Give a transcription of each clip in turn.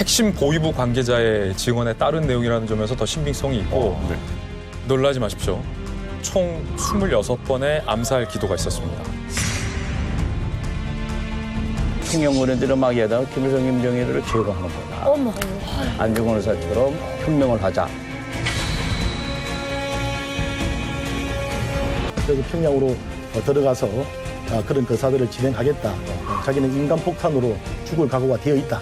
핵심 보위부 관계자의 증언에 따른 내용이라는 점에서 더 신빙성이 있고 놀라지 마십시오. 총 26번의 암살 기도가 있었습니다. 횡령거리들을 막이하다가 김일성, 김정일을 제거하는 거다. 어머. 안중근 의사처럼 혁명을 하자. 그래서 평양으로 들어가서 그런 거사들을 진행하겠다. 자기는 인간 폭탄으로 죽을 각오가 되어 있다.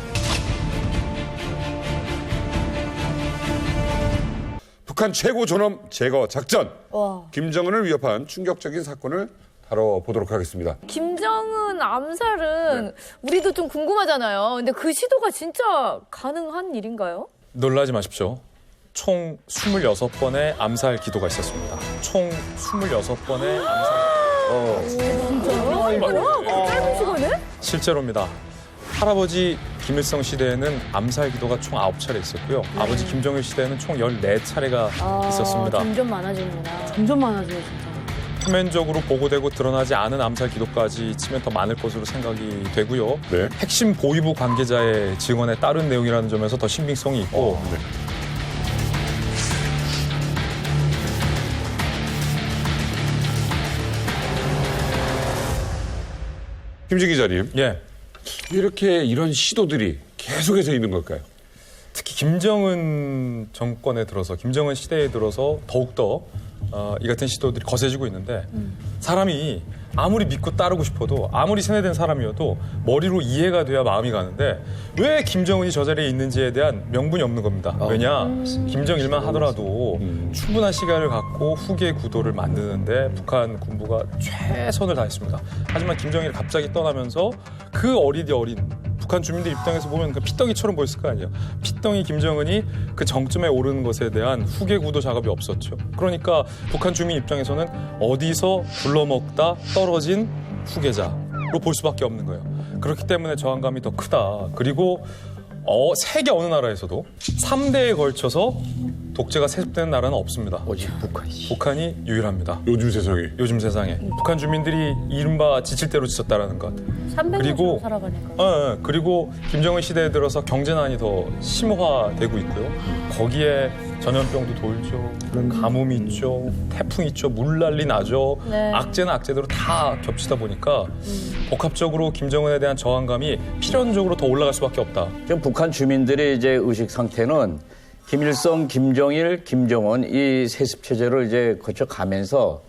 북한 최고 존엄 제거 작전. 와. 김정은을 위협한 충격적인 사건을 다뤄보도록 하겠습니다. 김정은 암살은 우리도 좀 궁금하잖아요. 근데 그 시도가 진짜 가능한 일인가요? 놀라지 마십시오. 총 26번의 암살 기도가 있었습니다. 총 26번의 암살. 진짜요? 뭐야? 짧은 시간에? 실제로입니다. 할아버지 김일성 시대에는 암살 기도가 총 9차례 있었고요. 아버지 김정일 시대에는 총 14차례가 있었습니다. 점점 많아지는구나. 점점 많아져요, 진짜. 표면적으로 보고되고 드러나지 않은 암살 기도까지 치면 더 많을 것으로 생각이 되고요. 네. 핵심 보위부 관계자의 증언에 따른 내용이라는 점에서 더 신빙성이 있고 김진 기자님, 예. 이렇게 이런 시도들이 계속해서 있는 걸까요? 특히 김정은 정권에 들어서 김정은 시대에 들어서 더욱더 이 같은 시도들이 거세지고 있는데 사람이 아무리 믿고 따르고 싶어도 아무리 세뇌된 사람이어도 머리로 이해가 돼야 마음이 가는데 왜 김정은이 저 자리에 있는지에 대한 명분이 없는 겁니다. 왜냐? 김정일만 하더라도 충분한 시간을 갖고 후계 구도를 만드는데 북한 군부가 최선을 다했습니다. 하지만 김정일이 갑자기 떠나면서 그 어린 북한 주민들 입장에서 보면 그 피덩이처럼 보였을 거 아니에요. 피덩이 김정은이 그 정점에 오르는 것에 대한 후계 구도 작업이 없었죠. 그러니까 북한 주민 입장에서는 어디서 굴러먹다 떨어진 후계자로 볼 수밖에 없는 거예요. 그렇기 때문에 저항감이 더 크다. 그리고 세계 어느 나라에서도 3대에 걸쳐서 독재가 세습되는 나라는 없습니다. 오직 북한이. 북한이 유일합니다. 요즘 세상에. 요즘 세상에. 북한 주민들이 이른바 지칠 대로 지쳤다라는 것. 300년 그리고 살아가니까. 그리고 김정은 시대에 들어서 경제난이 더 심화되고 있고요. 거기에 전염병도 돌죠. 가뭄이 있죠. 태풍 있죠. 물난리 나죠. 네. 악재는 악재대로 다 겹치다 보니까 복합적으로 김정은에 대한 저항감이 필연적으로 더 올라갈 수밖에 없다. 지금 북한 주민들의 이제 의식 상태는 김일성, 김정일, 김정은 이 세습 체제를 이제 거쳐가면서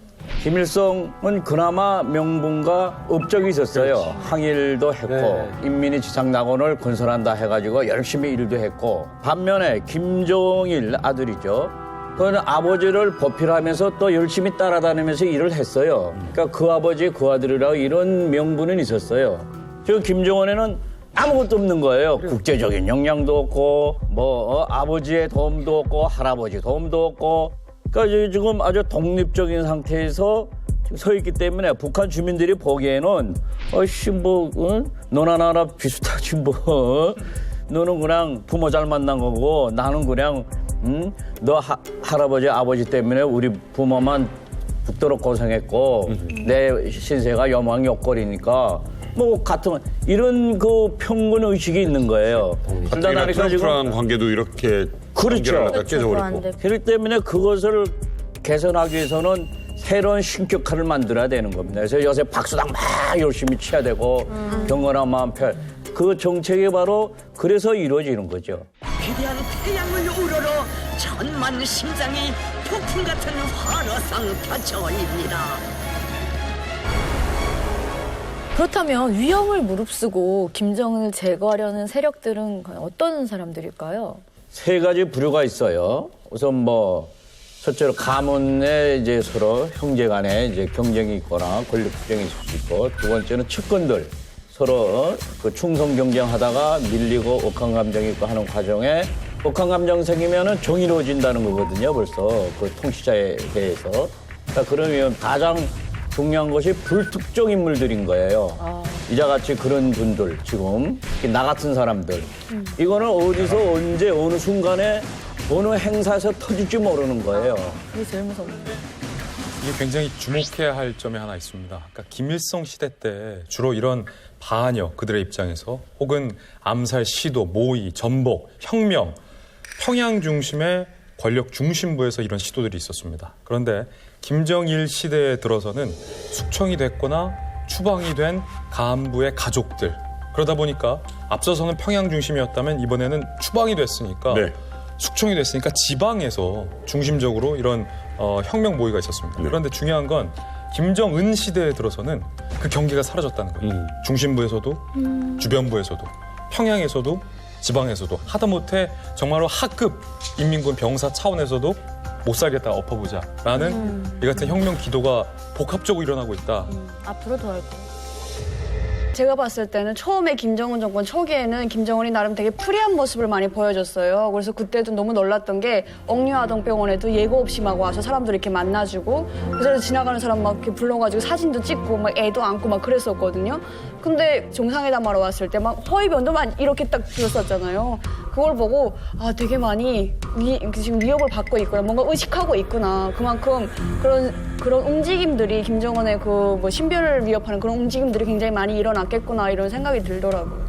김일성은 그나마 명분과 업적이 있었어요. 항일도 했고 인민이 지상낙원을 건설한다 해가지고 열심히 일도 했고 반면에 김정일 아들이죠. 그는 아버지를 보필하면서 또 열심히 따라다니면서 일을 했어요. 그러니까 그 아버지 그 아들이라고 이런 명분은 있었어요. 지금 김정은에는 아무것도 없는 거예요. 국제적인 역량도 없고 아버지의 도움도 없고 할아버지 도움도 없고 그러니까 지금 아주 독립적인 상태에서 서 있기 때문에 북한 주민들이 보기에는 너나 나나 비슷하지 뭐 너는 그냥 부모 잘 만난 거고 나는 그냥 너 할아버지 아버지 때문에 우리 부모만 죽도록 고생했고 내 신세가 yo망욕거리니까 뭐 같은 이런 그 평균 의식이 있는 거예요. 판단하니까 트럼프랑 관계도 이렇게 그렇죠. 깨져버렸고. 그렇기 때문에 그것을 개선하기 위해서는 새로운 신격화를 만들어야 되는 겁니다. 그래서 요새 박수당 막 열심히 쳐야 되고 경건한 마음 그 정책이 바로 그래서 이루어지는 거죠. 위대한 태양을 우러러 천만 심장이 폭풍 같은 환호성타조입니다. 그렇다면 위험을 무릅쓰고 김정은을 제거하려는 세력들은 어떤 사람들일까요? 세 가지 부류가 있어요. 우선 첫째로 가문에 이제 서로 형제간에 이제 경쟁이 있거나 권력 투쟁이 있을 수 있고, 두 번째는 측근들 서로 그 충성 경쟁하다가 밀리고 억한 감정이 있고 하는 과정에 억한 감정 생기면은 정의로워진다는 거거든요. 벌써 그 통치자에 대해서. 그러니까 그러면 가장 중요한 것이 불특정 인물들인 거예요. 이자 같이 그런 분들 지금 특히 나 같은 사람들 이거는 어디서 언제 어느 순간에 어느 행사에서 터질지 모르는 거예요. 그게 제일 무서워요. 이게 굉장히 주목해야 할 점이 하나 있습니다. 그러니까 김일성 시대 때 주로 이런 반여 그들의 입장에서 혹은 암살 시도, 모의, 전복, 혁명, 평양 중심의 권력 중심부에서 이런 시도들이 있었습니다. 그런데 김정일 시대에 들어서는 숙청이 됐거나 추방이 된 간부의 가족들, 그러다 보니까 앞서서는 평양 중심이었다면 이번에는 추방이 됐으니까 네. 숙청이 됐으니까 지방에서 중심적으로 이런 혁명 모의가 있었습니다. 네. 그런데 중요한 건 김정은 시대에 들어서는 그 경계가 사라졌다는 거예요. 중심부에서도 주변부에서도 평양에서도 지방에서도 하다못해 정말로 하급 인민군 병사 차원에서도 못 살겠다 엎어보자라는 이 같은 혁명 기도가 복합적으로 일어나고 있다. 앞으로 더 할 거예요. 제가 봤을 때는 처음에 김정은 정권 초기에는 김정은이 나름 되게 프리한 모습을 많이 보여줬어요. 그래서 그때도 너무 놀랐던 게 억류아동병원에도 예고 없이 막 와서 사람들 이렇게 만나주고 그 자리에서 지나가는 사람 막 이렇게 불러가지고 사진도 찍고 막 애도 안고 막 그랬었거든요. 근데 정상회담하러 왔을 때 막 허위변도 이렇게 딱 들었었잖아요. 그걸 보고 아 되게 많이 지금 위협을 받고 있구나, 뭔가 의식하고 있구나. 그만큼 그런 움직임들이 김정은의 그 뭐 신변을 위협하는 그런 움직임들이 굉장히 많이 일어났겠구나 이런 생각이 들더라고요.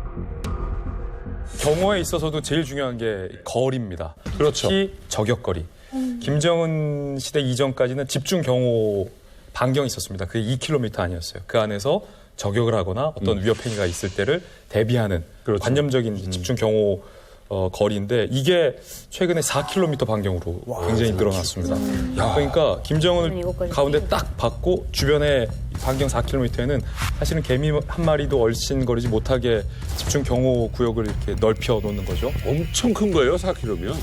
경호에 있어서도 제일 중요한 게 거리입니다. 그렇죠. 특히 저격거리. 김정은 시대 이전까지는 집중 경호 반경이 있었습니다. 그게 2km 아니었어요. 그 안에서 저격을 하거나 어떤 위협 행위가 있을 때를 대비하는 그렇죠. 관념적인 집중 경호 거리인데 이게 최근에 4km 반경으로 굉장히 늘어났습니다. 그러니까 김정은을 이것까지 가운데 딱 받고 주변에 반경 4km에는 사실은 개미 한 마리도 얼씬거리지 못하게 집중 경호 구역을 이렇게 넓혀 놓는 거죠. 엄청 큰 거예요, 4km면.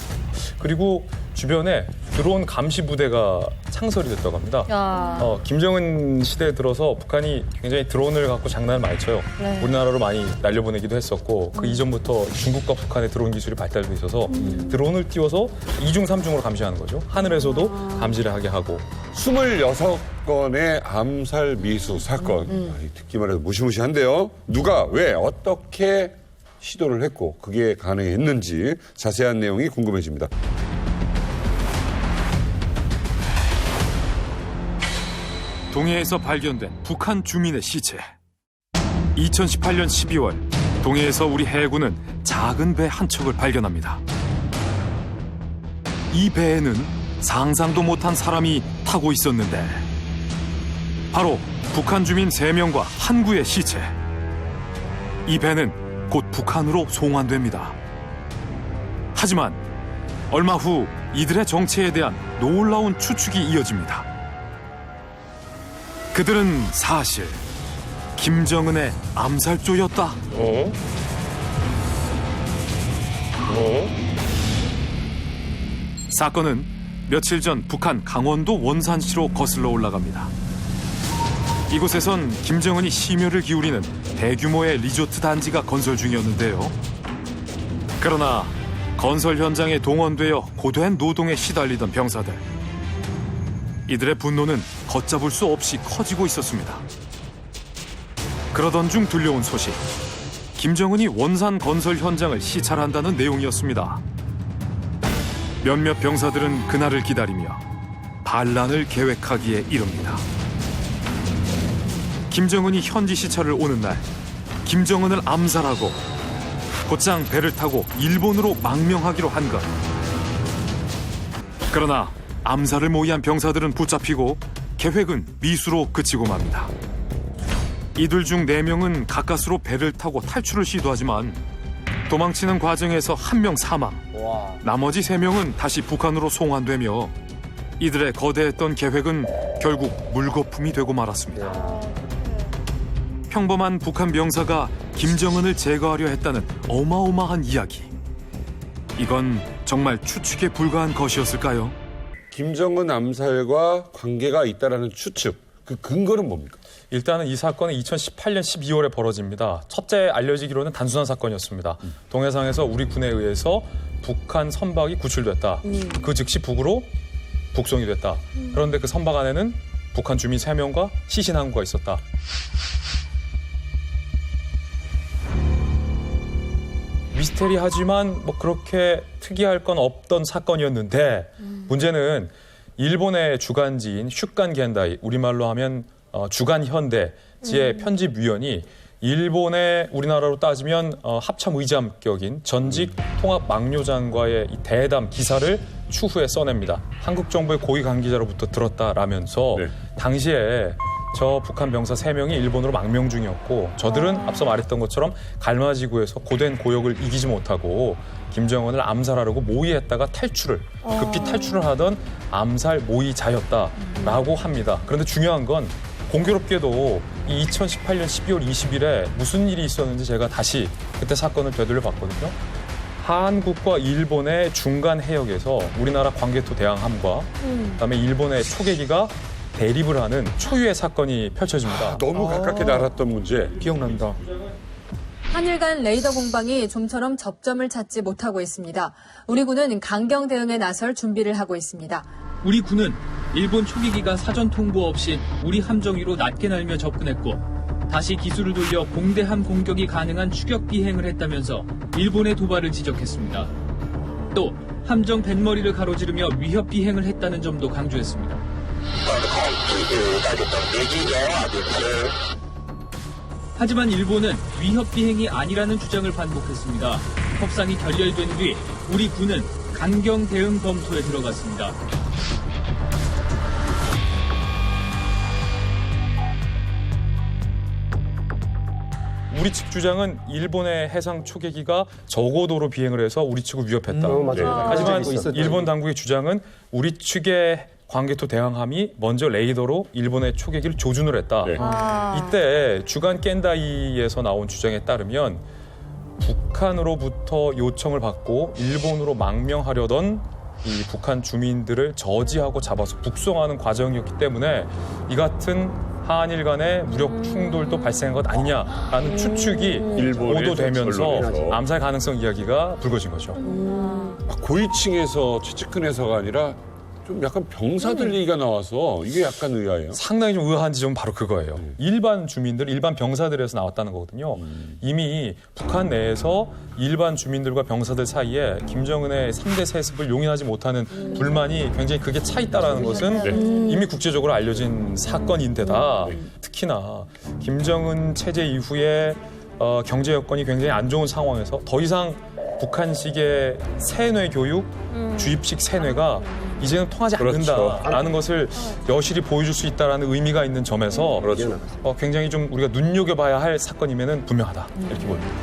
그리고 주변에 드론 감시 부대가 창설이 됐다고 합니다. 야. 김정은 시대에 들어서 북한이 굉장히 드론을 갖고 장난을 많이 쳐요. 네. 우리나라로 많이 날려보내기도 했었고 그 이전부터 중국과 북한의 드론 기술이 발달돼 있어서 드론을 띄워서 2중, 3중으로 감시하는 거죠. 하늘에서도 감시를 하게 하고 26건의 암살 미수 사건. 아니, 듣기만 해도 무시무시한데요. 누가, 왜, 어떻게 시도를 했고 그게 가능했는지 자세한 내용이 궁금해집니다. 동해에서 발견된 북한 주민의 시체. 2018년 12월 동해에서 우리 해군은 작은 배 한 척을 발견합니다. 이 배에는 상상도 못한 사람이 타고 있었는데 바로 북한 주민 3명과 항구의 시체. 이 배는 곧 북한으로 송환됩니다. 하지만 얼마 후 이들의 정체에 대한 놀라운 추측이 이어집니다. 그들은 사실 김정은의 암살조였다. 사건은 며칠 전 북한 강원도 원산시로 거슬러 올라갑니다. 이곳에선 김정은이 심혈을 기울이는 대규모의 리조트 단지가 건설 중이었는데요. 그러나 건설 현장에 동원되어 고된 노동에 시달리던 병사들. 이들의 분노는 걷잡을 수 없이 커지고 있었습니다. 그러던 중 들려온 소식. 김정은이 원산 건설 현장을 시찰한다는 내용이었습니다. 몇몇 병사들은 그날을 기다리며 반란을 계획하기에 이릅니다. 김정은이 현지 시찰을 오는 날 김정은을 암살하고 곧장 배를 타고 일본으로 망명하기로 한 것. 그러나 암살을 모의한 병사들은 붙잡히고 계획은 미수로 그치고 맙니다. 이들 중 4명은 가까스로 배를 타고 탈출을 시도하지만 도망치는 과정에서 1명 사망, 나머지 3명은 다시 북한으로 송환되며 이들의 거대했던 계획은 결국 물거품이 되고 말았습니다. 평범한 북한 병사가 김정은을 제거하려 했다는 어마어마한 이야기. 이건 정말 추측에 불과한 것이었을까요? 김정은 암살과 관계가 있다라는 추측. 그 근거는 뭡니까? 일단은 이 사건은 2018년 12월에 벌어집니다. 첫째 알려지기로는 단순한 사건이었습니다. 동해상에서 우리 군에 의해서 북한 선박이 구출됐다. 그 즉시 북으로 북송이 됐다. 그런데 그 선박 안에는 북한 주민 3명과 시신 항구가 있었다. 미스테리하지만 뭐 그렇게 특이할 건 없던 사건이었는데 문제는 일본의 주간지인 슈간 겐다이, 우리말로 하면 주간 현대지의 편집위원이 일본의 우리나라로 따지면 합참 의장격인 전직 통합 막료장과의 이 대담 기사를 추후에 써냅니다. 한국 정부의 고위 관계자로부터 들었다라면서 네. 당시에 저 북한 병사 3명이 일본으로 망명 중이었고 저들은 앞서 말했던 것처럼 갈마지구에서 고된 고역을 이기지 못하고 김정은을 암살하려고 모의했다가 급히 탈출을 하던 암살 모의자였다라고 합니다. 그런데 중요한 건 공교롭게도 이 2018년 12월 20일에 무슨 일이 있었는지 제가 다시 그때 사건을 되돌려 봤거든요. 한국과 일본의 중간 해역에서 우리나라 광개토 대항함과 그다음에 일본의 초계기가 대립을 하는 초유의 사건이 펼쳐집니다. 너무 가깝게 날았던 문제. 기억납니다. 한일 간 레이더 공방이 좀처럼 접점을 찾지 못하고 있습니다. 우리 군은 강경 대응에 나설 준비를 하고 있습니다. 우리 군은 일본 초계기가 사전 통보 없이 우리 함정 위로 낮게 날며 접근했고 다시 기술을 돌려 공대함 공격이 가능한 추격 비행을 했다면서 일본의 도발을 지적했습니다. 또 함정 뱃머리를 가로지르며 위협 비행을 했다는 점도 강조했습니다. 하지만 일본은 위협 비행이 아니라는 주장을 반복했습니다. 협상이 결렬된 뒤 우리 군은 강경 대응 검토에 들어갔습니다. 우리 측 주장은 일본의 해상 초계기가 저고도로 비행을 해서 우리 측을 위협했다. 하지만 일본 당국의 주장은 우리 측의 광개토 대항함이 먼저 레이더로 일본의 초계기를 조준을 했다. 네. 이때 주간 깬다이에서 나온 주장에 따르면 북한으로부터 요청을 받고 일본으로 망명하려던 이 북한 주민들을 저지하고 잡아서 북송하는 과정이었기 때문에 이 같은 한일 간의 무력 충돌도 발생한 것 아니냐라는 추측이 보도되면서 암살 가능성 이야기가 불거진 거죠. 고위층에서 최측근 해서가 아니라 좀 약간 병사들 얘기가 나와서 이게 약간 의아해요. 상당히 좀 의아한 지점은 바로 그거예요. 일반 주민들, 일반 병사들에서 나왔다는 거거든요. 이미 북한 내에서 일반 주민들과 병사들 사이에 김정은의 3대 세습을 용인하지 못하는 불만이 굉장히 크게 차 있다는 것은 이미 국제적으로 알려진 사건인데다 특히나 김정은 체제 이후에 경제 여건이 굉장히 안 좋은 상황에서 더 이상 북한식의 세뇌 교육, 주입식 세뇌가 이제는 통하지 않는다라는 것을 여실히 보여줄 수 있다는 의미가 있는 점에서 굉장히 좀 우리가 눈여겨봐야 할 사건임에는 분명하다 이렇게 보입니다.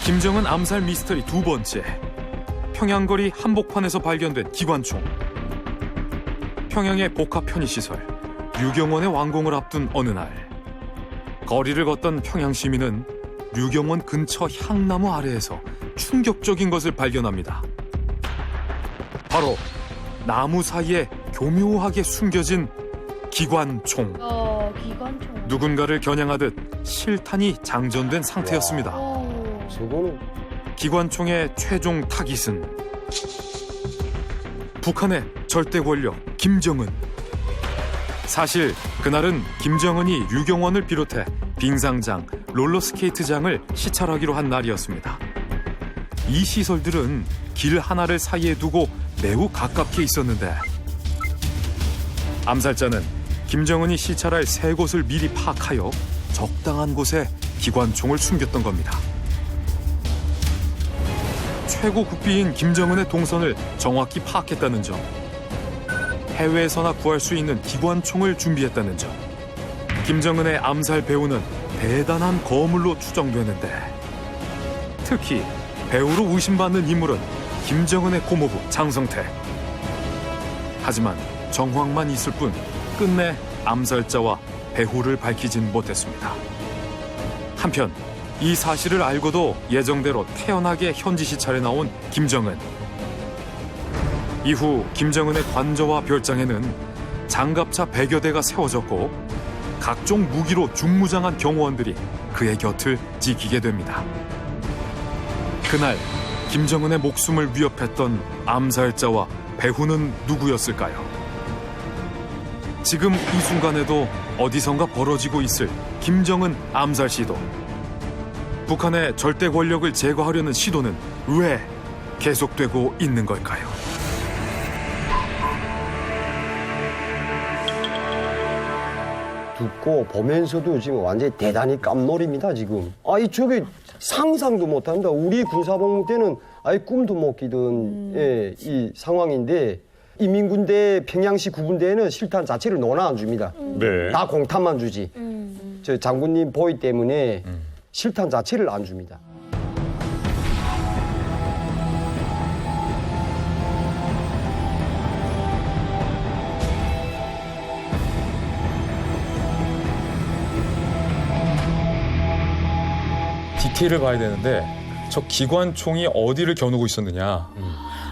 김정은 암살 미스터리 두 번째. 평양거리 한복판에서 발견된 기관총. 평양의 복합 편의시설 류경원의 완공을 앞둔 어느 날 거리를 걷던 평양 시민은 류경원 근처 향나무 아래에서 충격적인 것을 발견합니다. 바로 나무 사이에 교묘하게 숨겨진 기관총. 기관총. 누군가를 겨냥하듯 실탄이 장전된 상태였습니다. 기관총의 최종 타깃은 북한의 절대 권력 김정은. 사실 그날은 김정은이 류경원을 비롯해 빙상장, 롤러스케이트장을 시찰하기로 한 날이었습니다. 이 시설들은 길 하나를 사이에 두고 매우 가깝게 있었는데 암살자는 김정은이 시찰할 세 곳을 미리 파악하여 적당한 곳에 기관총을 숨겼던 겁니다. 최고 국비인 김정은의 동선을 정확히 파악했다는 점, 해외에서나 구할 수 있는 기관총을 준비했다는 점, 김정은의 암살 배후는 대단한 거물로 추정되는데 특히 배후로 의심받는 인물은 김정은의 고모부 장성태. 하지만 정황만 있을 뿐 끝내 암살자와 배후를 밝히진 못했습니다. 한편 이 사실을 알고도 예정대로 태연하게 현지 시찰에 나온 김정은. 이후 김정은의 관저와 별장에는 장갑차 100여 대가 세워졌고 각종 무기로 중무장한 경호원들이 그의 곁을 지키게 됩니다. 그날 김정은의 목숨을 위협했던 암살자와 배후는 누구였을까요? 지금 이 순간에도 어디선가 벌어지고 있을 김정은 암살 시도. 북한의 절대 권력을 제거하려는 시도는 왜 계속되고 있는 걸까요? 듣고 보면서도 지금 완전히 대단히 깜놀입니다, 지금. 아이, 저게 상상도 못 합니다. 우리 군사복무 때는 아예 꿈도 못 끼던 예, 이 상황인데 인민군대 평양시 구분대에는 실탄 자체를 논아 안 줍니다. 네. 다 공탄만 주지. 저 장군님 보위 때문에 실탄 자체를 안 줍니다. 디테일을 봐야 되는데 저 기관총이 어디를 겨누고 있었느냐.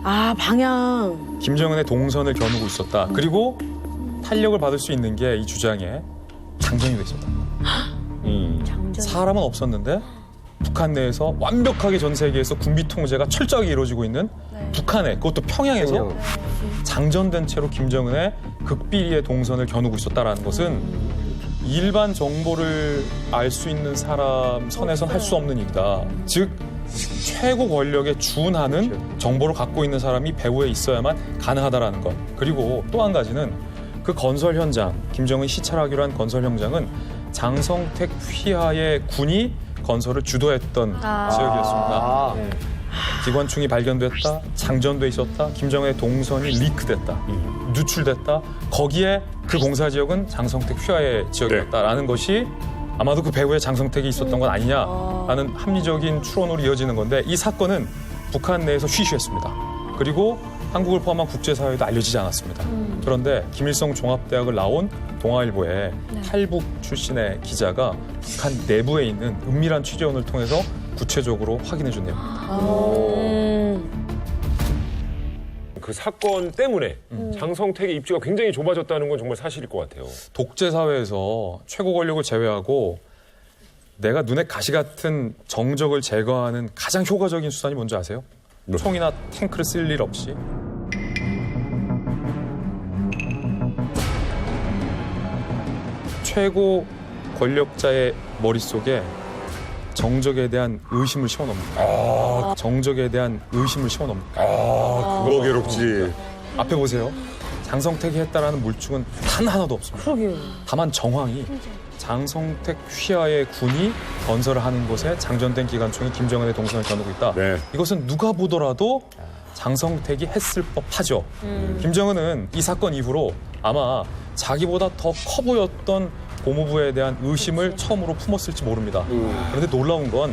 아, 방향. 김정은의 동선을 겨누고 있었다. 그리고 탄력을 받을 수 있는 게 이 주장에 장전이 돼 있었다. 사람은 없었는데 북한 내에서 완벽하게 전 세계에서 군비 통제가 철저하게 이루어지고 있는 북한에, 그것도 평양에서 장전된 채로 김정은의 극비리의 동선을 겨누고 있었다라는 것은 일반 정보를 알 수 있는 사람 선에선 할 수 없는 일이다. 즉 최고 권력에 준하는 정보를 갖고 있는 사람이 배후에 있어야만 가능하다라는 것. 그리고 또 한 가지는 그 건설 현장, 김정은이 시찰하기로 한 건설 현장은 장성택 휘하의 군이 건설을 주도했던 지역이었습니다. 기관총이 발견됐다, 장전돼 있었다, 김정은의 동선이 리크됐다, 누출됐다. 거기에 그 공사 지역은 장성택 휘하의 지역이었다라는 것이 아마도 그 배후에 장성택이 있었던 건 아니냐라는 합리적인 추론으로 이어지는 건데, 이 사건은 북한 내에서 쉬쉬했습니다. 그리고 한국을 포함한 국제사회에도 알려지지 않았습니다. 그런데 김일성 종합대학을 나온 동아일보의 탈북 출신의 기자가 북한 내부에 있는 은밀한 취재원을 통해서 구체적으로 확인해 준 내용입니다. 그 사건 때문에 장성택의 입지가 굉장히 좁아졌다는 건 정말 사실일 것 같아요. 독재 사회에서 최고 권력을 제외하고 내가 눈에 가시 같은 정적을 제거하는 가장 효과적인 수단이 뭔지 아세요? 총이나 탱크를 쓸 일 없이 최고 권력자의 머릿속에 정적에 대한 의심을 심어넣습니다. 정적에 대한 의심을 심어넣습니다. 그거 괴롭지. 앞에 보세요. 장성택이 했다라는 물증은 단 하나도 없습니다. 그러게요. 다만 정황이 장성택 휘하의 군이 건설을 하는 곳에 장전된 기관총이 김정은의 동선을 겨누고 있다. 이것은 누가 보더라도 장성택이 했을 법하죠. 김정은은 이 사건 이후로 아마 자기보다 더 커 보였던 고모부에 대한 의심을 처음으로 품었을지 모릅니다. 그런데 놀라운 건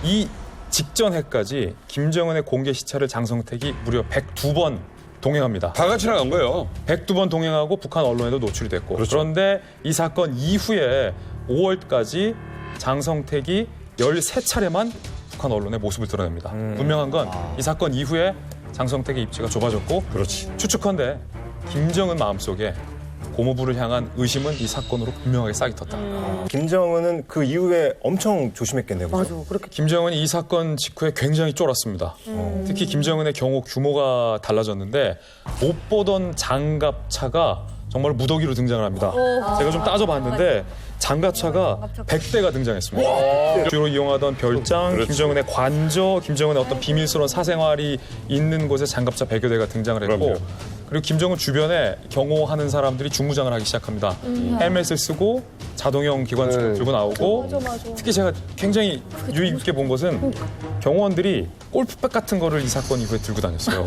이 직전 해까지 김정은의 공개 시찰을 장성택이 무려 102번 동행합니다. 다 같이 나간 거예요. 102번 동행하고 북한 언론에도 노출이 됐고. 그런데 이 사건 이후에 5월까지 장성택이 13차례만 북한 언론의 모습을 드러냅니다. 분명한 건 이 사건 이후에 장성택의 입지가 좁아졌고, 추측컨대 김정은 마음속에 고모부를 향한 의심은 이 사건으로 분명하게 싹이 텄다. 김정은은 그 이후에 엄청 조심했겠네요. 맞아, 그렇게. 김정은이 이 사건 직후에 굉장히 쫄았습니다. 특히 김정은의 경호 규모가 달라졌는데 못 보던 장갑차가 정말 무더기로 등장을 합니다. 제가 좀 따져봤는데 장갑차가 100대가 등장했습니다. 주로 이용하던 별장, 김정은의 관저, 김정은의 어떤 비밀스러운 사생활이 있는 곳에 장갑차 100여 대가 등장을 했고, 그리고 김정은 주변에 경호하는 사람들이 중무장을 하기 시작합니다. 헬멧을 쓰고 자동형 기관총을 들고 나오고, 특히 제가 굉장히 유의 깊게 본 것은 경호원들이 골프백 같은 거를 이 사건 이후에 들고 다녔어요.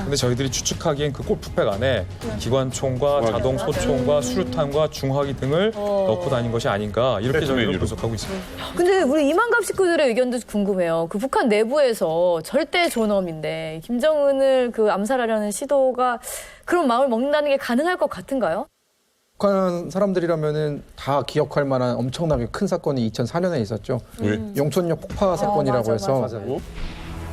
근데 저희들이 추측하기엔 그 골프백 안에 기관총과 자동 소총과 수류탄과 중화기 등을 넣고 다닌 것이 아닌가, 이렇게 저희는 분석하고 있습니다. 근데 우리 이만갑 식구들의 의견도 궁금해요. 그 북한 내부에서 절대 존엄인데 김정은을 그 암살하려는 시도가 그런 마음을 먹는다는 게 가능할 것 같은가요? 북한 사람들이라면은 다 기억할 만한 엄청나게 큰 사건이 2004년에 있었죠. 용천역 폭파 사건이라고 해서.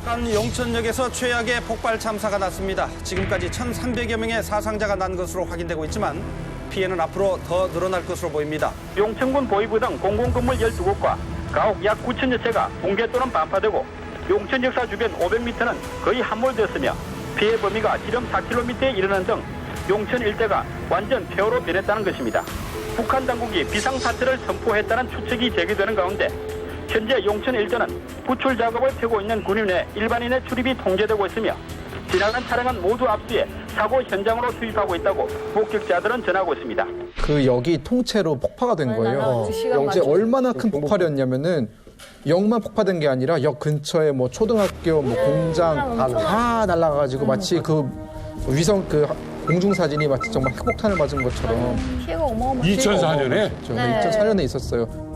북한 용천역에서 최악의 폭발 참사가 났습니다. 지금까지 1,300여 명의 사상자가 난 것으로 확인되고 있지만 피해는 앞으로 더 늘어날 것으로 보입니다. 용천군 보위부 등 공공건물 12곳과 가옥 약 9천여 채가 붕괴 또는 반파되고 용천 역사 주변 500m는 거의 함몰됐으며 피해 범위가 지름 4km에 이르는 등 용천 일대가 완전 폐허로 변했다는 것입니다. 북한 당국이 비상사태를 선포했다는 추측이 제기되는 가운데 현재 용천 일대는 구출 작업을 펴고 있는 군인의 일반인의 출입이 통제되고 있으며 지나간 차량은 모두 압수해 사고 현장으로 투입하고 있다고 목격자들은 전하고 있습니다. 그 역이 통째로 폭파가 된 거예요. 시간 영재 맞춰서. 얼마나 큰 폭발이었냐면은 역만 폭파된 게 아니라 역 근처에 뭐 초등학교, 뭐 공장 다 날아가가지고 마치 그 위성 그 공중 사진이 마치 정말 핵폭탄을 맞은 것처럼 피해가 어마어마해요. 2004년에? 네. 2004년에 있었어요.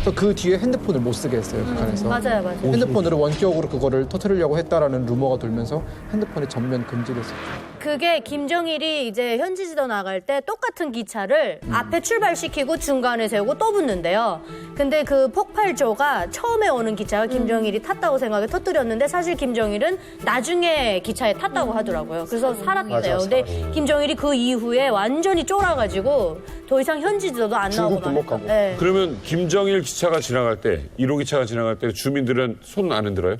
그래서 그 뒤에 핸드폰을 못 쓰게 했어요, 북한에서. 맞아요, 맞아요. 핸드폰으로 원격으로 그거를 터뜨리려고 했다라는 루머가 돌면서 핸드폰이 전면 금지됐었죠. 그게 김정일이 이제 현지 지도 나갈 때 똑같은 기차를 앞에 출발시키고 중간에 세우고 또 붙는데요. 근데 그 폭발조가 처음에 오는 기차가 김정일이 탔다고 생각해 터뜨렸는데 사실 김정일은 나중에 기차에 탔다고 하더라고요. 그래서 살았대요. 근데 김정일이 그 이후에 완전히 쫄아가지고 더 이상 현지 지도도 안 나오고 중국도 못 가고. 네. 그러면 김정일 기차가 지나갈 때, 1호 기차가 지나갈 때 주민들은 손 안 흔들어요?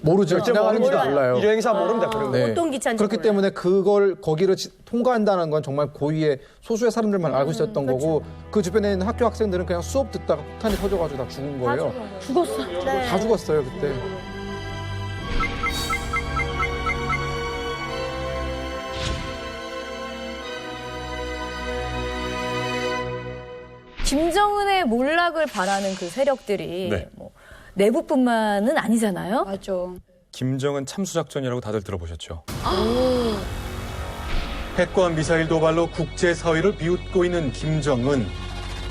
모르죠. 지나가는지도 몰라요. 이런 행사 모릅니다. 그런 거. 네. 어떤 기차인지 그렇기 몰라요. 때문에 그걸 거기를 통과한다는 건 정말 고위의 소수의 사람들만 알고 있었던 거고 그 주변에 있는 학교 학생들은 그냥 수업 듣다가 폭탄이 터져가지고 다 죽은 거예요. 죽었어. 네. 다 죽었어요 그때. 김정은의 몰락을 바라는 그 세력들이 네. 뭐 내부뿐만은 아니잖아요. 맞아. 김정은 참수작전이라고 다들 들어보셨죠? 핵과 미사일 도발로 국제사회를 비웃고 있는 김정은.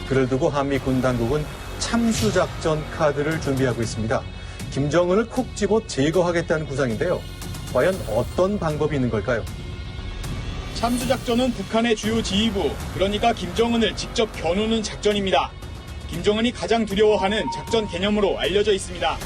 그를 두고 한미 군 당국은 참수작전 카드를 준비하고 있습니다. 김정은을 콕 집어 제거하겠다는 구상인데요. 과연 어떤 방법이 있는 걸까요? 참수작전은 북한의 주요 지휘부, 그러니까 김정은을 직접 겨누는 작전입니다. 김정은이 가장 두려워하는 작전 개념으로 알려져 있습니다.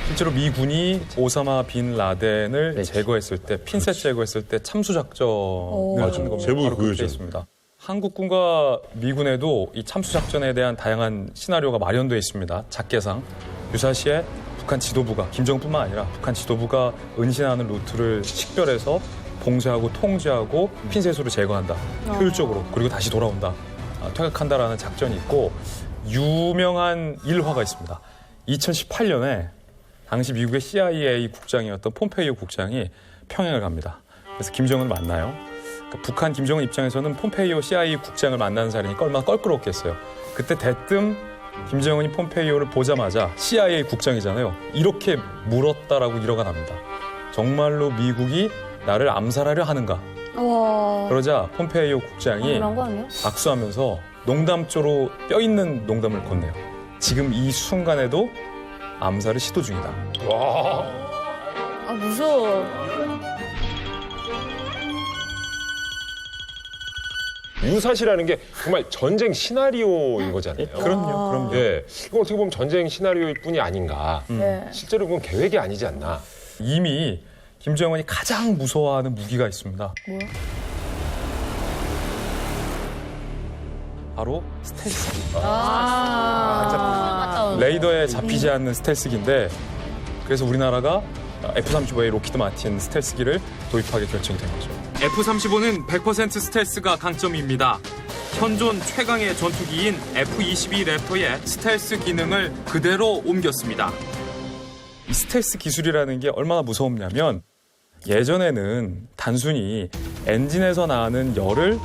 실제로 미군이 오사마 빈 라덴을 제거했을 때, 핀셋 제거했을 때 참수작전을 하는 겁니다. 제목이 바로 그렇게 그거죠. 있습니다. 한국군과 미군에도 이 참수작전에 대한 다양한 시나리오가 마련되어 있습니다. 작계상. 유사시에 북한 지도부가, 김정뿐만 아니라 북한 지도부가 은신하는 루트를 식별해서 봉쇄하고 통제하고 핀셋으로 제거한다. 효율적으로. 그리고 다시 돌아온다. 퇴각한다라는 작전이 있고 유명한 일화가 있습니다. 2018년에 당시 미국의 CIA 국장이었던 폼페이오 국장이 평양을 갑니다. 그래서 김정은을 만나요. 그러니까 북한 김정은 입장에서는 pom페이오 CIA 국장을 만나는 자리니까 얼마나 껄끄럽겠어요. 그때 대뜸 김정은이 폼페이오를 보자마자 CIA 국장이잖아요. 이렇게 물었다라고 일화가 납니다. 정말로 미국이 나를 암살하려 하는가? 그러자 폼페이오 국장이 악수하면서 농담조로 뼈있는 농담을 건네요. 지금 이 순간에도 암살을 시도 중이다. 와. 아, 무서워. 유사시라는 게 정말 전쟁 시나리오인 거잖아요. 그럼요. 예. 이거 어떻게 보면 전쟁 시나리오일 뿐이 아닌가. 실제로 그건 계획이 아니지 않나. 이미 김정은이 가장 무서워하는 무기가 있습니다. 뭐야? 바로 스텔스기. 아, 레이더에 잡히지 않는 스텔스기인데 그래서 우리나라가 F-35의 로키드 마틴 스텔스기를 도입하게 결정이 된 거죠. F-35는 100% 스텔스가 강점입니다. 현존 최강의 전투기인 F-22 래퍼의 스텔스 기능을 그대로 옮겼습니다. 이 스텔스 기술이라는 게 얼마나 무서웠냐면 예전에는 단순히 엔진에서 나는 열을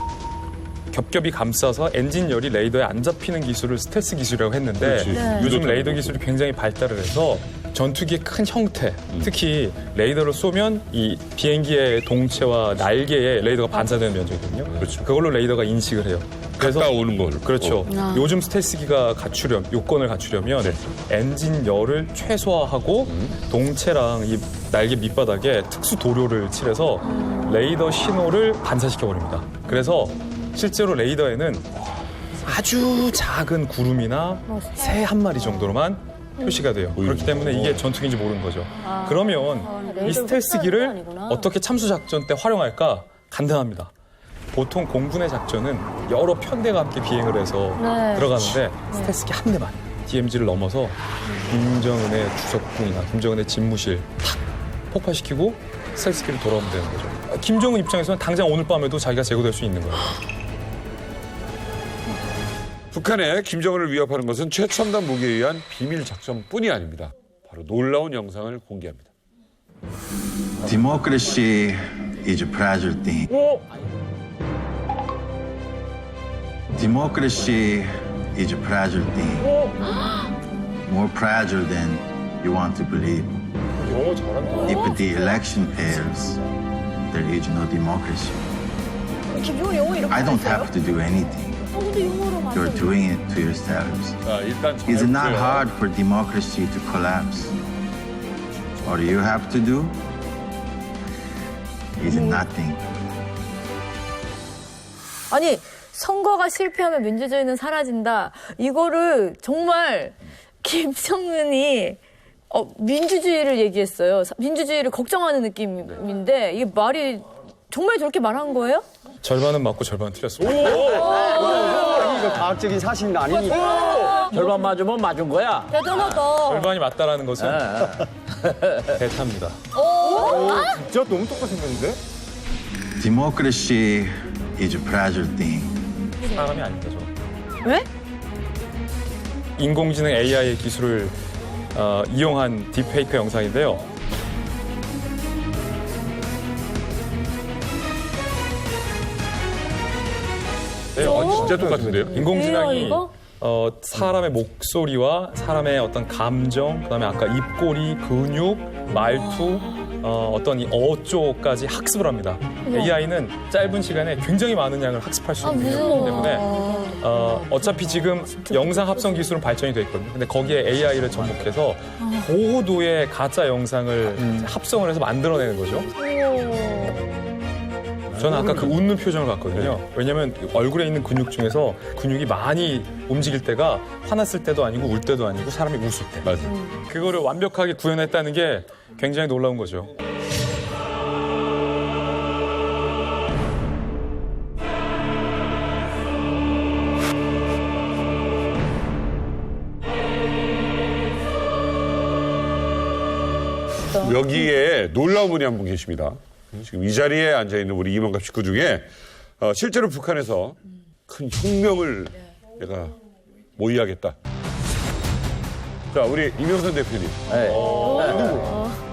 겹겹이 감싸서 엔진 열이 레이더에 안 잡히는 기술을 스텔스 기술이라고 했는데 요즘 레이더 기술이 굉장히 발달을 해서 전투기의 큰 형태, 특히 레이더를 쏘면 이 비행기의 동체와 날개에 레이더가 반사되는 면적이거든요. 그렇죠. 그걸로 레이더가 인식을 해요. 그래서 가까우는 걸. 그렇죠. 요즘 스텔스기가 요건을 갖추려면 엔진 열을 최소화하고 동체랑 이 날개 밑바닥에 특수 도료를 칠해서 레이더 신호를 반사시켜 버립니다. 그래서 실제로 레이더에는 아주 작은 구름이나 새 한 마리 정도로만 표시가 돼요. 그렇기 때문에 이게 전투기인지 모르는 거죠. 그러면 이 스텔스기를 어떻게 참수작전 때 활용할까? 간단합니다. 보통 공군의 작전은 여러 편대가 함께 비행을 해서 들어가는데 스텔스기 한 대만 DMZ를 넘어서 김정은의 주석궁이나 김정은의 집무실 탁 폭파시키고 스텔스기를 돌아오면 되는 거죠. 김정은 입장에서는 당장 오늘 밤에도 자기가 제거될 수 있는 거예요. 북한의 김정은을 위협하는 것은 최첨단 무기에 의한 비밀 작전뿐이 아닙니다. 바로 놀라운 영상을 공개합니다. Democracy is a fragile thing. Democracy is a fragile thing. More fragile than you want to believe. 영어 잘한다. If the election fails, there is no democracy. 김정은 영어 이렇게 I don't 했어요? have to do anything. 근데 영어로 You're doing it to yourselves. 자, 일단 It's not hard for democracy to collapse. All you have to do is nothing. 아니 선거가 실패하면 민주주의는 사라진다. 이거를 정말 김정은이 민주주의를 얘기했어요. 민주주의를 걱정하는 느낌인데 이게 말이 정말 저렇게 말한 거예요? 절반은 맞고 절반은 틀렸습니다. 아니, 이거 과학적인 사실은 아니니까. 절반 맞으면 맞은 거야. 대단하다. 절반이 맞다라는 것은 대타입니다. 진짜 너무 똑같이 생겼는데? Democracy is a fragile thing. 사람이 아닙니다, 저. 왜? 인공지능 AI 기술을 이용한 딥페이크 영상인데요. 네, 진짜 똑같은데요? 인공지능이 사람의 목소리와 사람의 어떤 감정, 그다음에 아까 입꼬리, 근육, 말투, 어떤 이 쪽까지 학습을 합니다. AI는 짧은 시간에 굉장히 많은 양을 학습할 수 있는 기술이기 때문에 어차피 지금 영상 합성 기술은 발전이 돼 있거든요. 근데 거기에 AI를 접목해서 고도의 가짜 영상을 합성을 해서 만들어내는 거죠. 저는 아까 그 웃는 표정을 봤거든요. 왜냐면 얼굴에 있는 근육 중에서 근육이 많이 움직일 때가 화났을 때도 아니고 울 때도 아니고 사람이 웃을 때. 맞아요. 그거를 완벽하게 구현했다는 게 굉장히 놀라운 거죠. 여기에 놀라운 분이 한 분 계십니다. 지금 이 자리에 앉아있는 우리 이명갑 식구 중에 실제로 북한에서 큰 혁명을 내가 모의하겠다. 자, 우리 이명선 대표님. 네.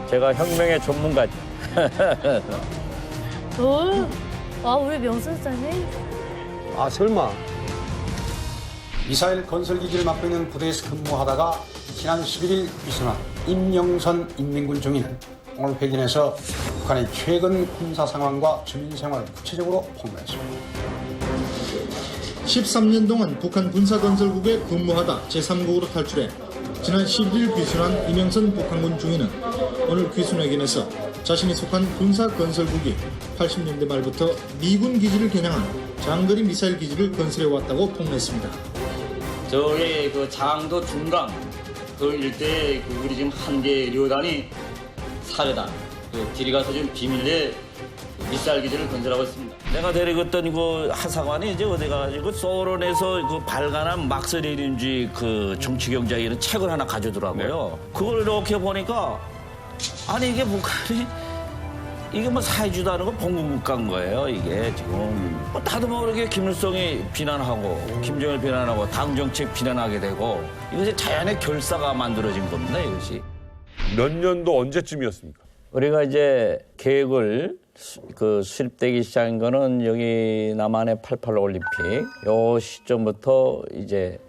제가 혁명의 전문가죠. 우리 명선사님? 아, 설마. 미사일 건설기지를 맡고 있는 부대에서 근무하다가 지난 11일 위선한 임영선 인민군 중위는 오늘 회견에서 북한의 최근 군사 상황과 주민 생활을 구체적으로 폭로했습니다. 13년 동안 북한 군사건설국에 근무하다 제3국으로 탈출해 지난 11일 귀순한 이명선 북한군 중위는 오늘 귀순회견에서 자신이 속한 군사건설국이 80년대 말부터 미군 기지를 겨냥한 장거리 미사일 기지를 건설해왔다고 폭로했습니다. 저기 그 장도 중강 그 일대에 우리 지금 한 개 료단이 사례단 그 길이 가서 지금 비밀리에 미사일 기지를 건설하고 있습니다. 내가 데리고있던 그 하사관이 이제 어디 가가지고 소련에서 그 발간한 막스 레닌주의 그 정치경제 이런 책을 하나 가져더라고요. 그걸 이렇게 보니까 아니 이게 북한이 이게 뭐 사회주의도 아니고 봉건국가인 거예요. 이게 지금 다들 모르게 김일성이 비난하고 김정일 비난하고 당 정책 비난하게 되고 이것이 자연의 결사가 만들어진 겁니다. 이것이. 몇 년도 언제쯤이었습니까? 우리가 이제 계획을 수립되기 시작한 거는 여기 남한의 88 올림픽 요 시점부터 이제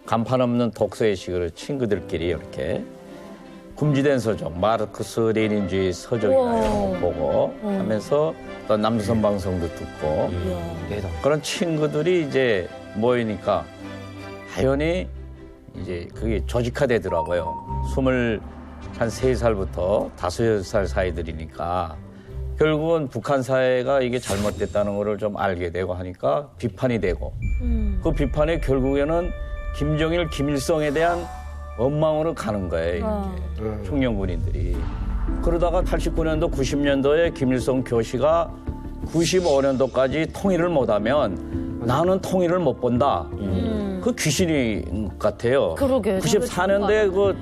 간판 없는 독서의식으로 친구들끼리 이렇게 금지된 서적, 마르크스 레닌주의 서적이나 이런 거 보고 하면서 또 남조선 방송도 듣고 그런 친구들이 이제 모이니까 하연히 이제 그게 조직화되더라고요. 23살부터 5살 사이들이니까 결국은 북한 사회가 이게 잘못됐다는 거를 좀 알게 되고 하니까 비판이 되고 그 비판이 결국에는 김정일, 김일성에 대한 원망으로 가는 거예요. 청년군인들이. 그러다가 89년도, 90년도에 김일성 교시가 95년도까지 통일을 못하면 나는 통일을 못 본다. 그 귀신이 같아요. 그러게. 94년도에 그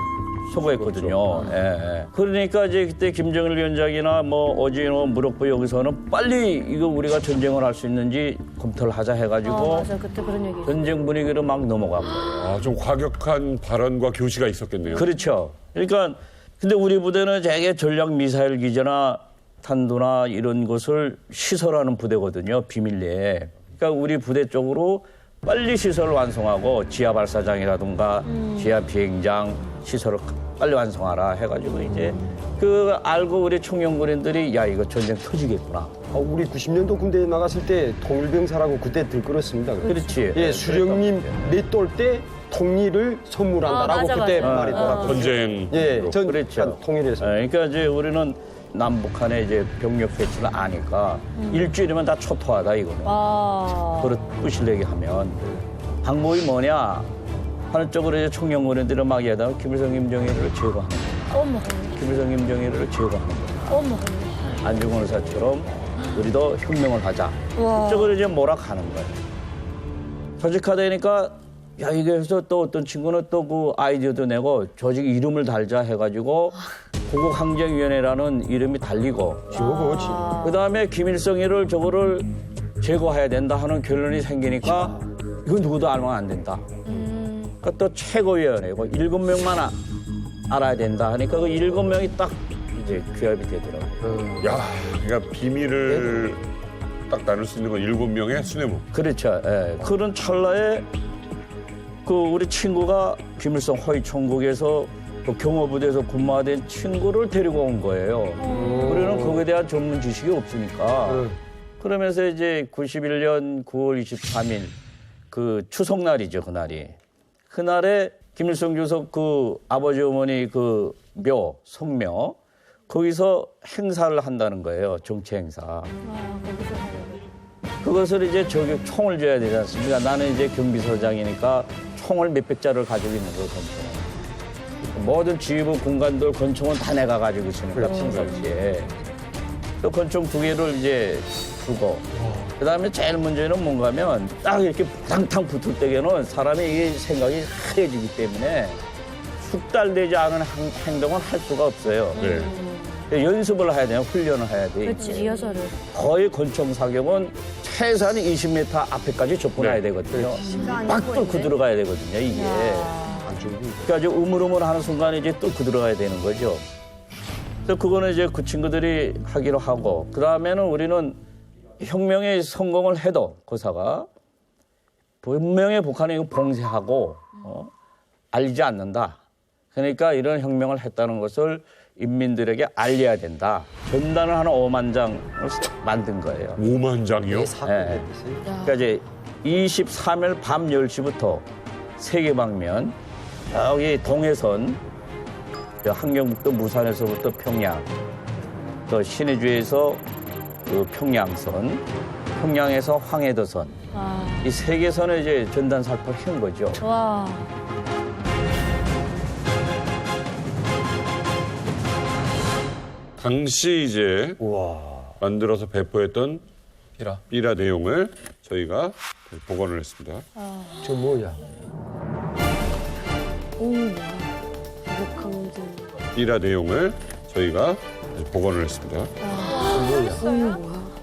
소거했거든요. 예, 예. 그러니까 이제 그때 김정일 위원장이나 뭐 어진호 무력부 여기서는 빨리 이거 우리가 전쟁을 할 수 있는지 검토를 하자 해가지고 맞아. 그때 그런 얘기. 전쟁 분위기로 막 넘어간 거예요. 아, 좀 과격한 발언과 교시가 있었겠네요. 그렇죠. 그러니까 근데 우리 부대는 되게 전략 미사일 기지나 탄도나 이런 것을 시설하는 부대거든요. 비밀리에. 그러니까 우리 부대 쪽으로 빨리 시설을 완성하고 지하 발사장이라든가 지하 비행장 시설을 빨리 완성하라 해가지고 이제 그 알고 우리 청년군인들이 야 이거 전쟁 터지겠구나. 우리 90년도 군대에 나갔을 때 통일병사라고 그때 들끓었습니다. 그렇지. 예, 수령님 맷돌 때 통일을 선물한다라고 맞아, 그때 맞아. 말이 돌았거든요. 전쟁. 예, 그렇죠. 통일해서. 그러니까 이제 우리는 남북한의 이제 병력 배치를 아니까 일주일이면 다 초토하다 이거는. 그렇 부실내게 하면 방법이 뭐냐 하는 쪽으로 이제 청년군인들은 막 얘기하다가 김일성 김정일을 제거하는 거야. 어머. 김일성 김정일을 제거하는 거야. 어머. 안중근 의사처럼 우리도 혁명을 하자. 와. 이쪽으로 이제 몰아가는 거예요. 조직화되니까 야 이게 해서 또 어떤 친구는 또 그 아이디어도 내고 조직 이름을 달자 해가지고 고국항쟁위원회라는 이름이 달리고 그다음에 김일성이를 저거를 제거해야 된다 하는 결론이 생기니까 이건 누구도 알면 안 된다. 그러니까 또 최고위원회고 7명만 알아야 된다 하니까 그 7명이 딱 이제 규합이 되더라고요. 야, 그러니까 비밀을 딱 나눌 수 있는 건 7명의 수뇌부. 그렇죠. 예. 그런 찰나에 그 우리 친구가 김일성 허위 총국에서 그 경호부대에서 근무하던 친구를 데리고 온 거예요. 우리는 거기에 대한 전문 지식이 없으니까. 그러면서 이제 91년 9월 23일 그 추석날이죠, 그날이. 그날에 김일성 주석 그 아버지 어머니 그 묘, 성묘 거기서 행사를 한다는 거예요, 정치 행사. 그것을 이제 저기 총을 줘야 되지 않습니까? 나는 이제 경비서장이니까 총을 몇백 자를 가지고 있는 거예요, 권총은. 모든 지휘부 공간들 권총은 다 내가 가지고 있으니까 평상시에. 또 권총 2개를 이제 주고. 그 다음에 제일 문제는 뭔가 하면 딱 이렇게 탕탕 붙을 때에는 사람의 이게 생각이 하얘지기 때문에 숙달되지 않은 행동은 할 수가 없어요. 연습을 해야 돼요. 훈련을 해야 돼. 그렇지, 리허설을. 거의 권총 사격은 최소한 20m 앞에까지 접근해야 되거든요. 막 뚫고 들어가야 되거든요, 이게. 그러니까 아주 우물우물하는 순간에 이제 뚫고 들어가야 되는 거죠. 그래서 그거는 이제 그 친구들이 하기로 하고, 그 다음에는 우리는 혁명에 성공을 해도 고사가 분명히 북한이 이거 봉쇄하고 알리지 않는다. 그러니까 이런 혁명을 했다는 것을 인민들에게 알려야 된다. 전단을 한 5만 장을 만든 거예요. 5만 장이요? 네. 그러니까 이제 23일 밤 10시부터 세계 방면 여기 동해선 함경북도 무산에서부터 평양 또 신의주에서 그 평양선 평양에서 황해도선 이 세 개선을 이제 전단 살포를 한 거죠. 와. 당시 이제 만들어서 배포했던 삐라 내용을 저희가 복원을 했습니다. 저 뭐야? 삐라 내용을 저희가 복원을 했습니다.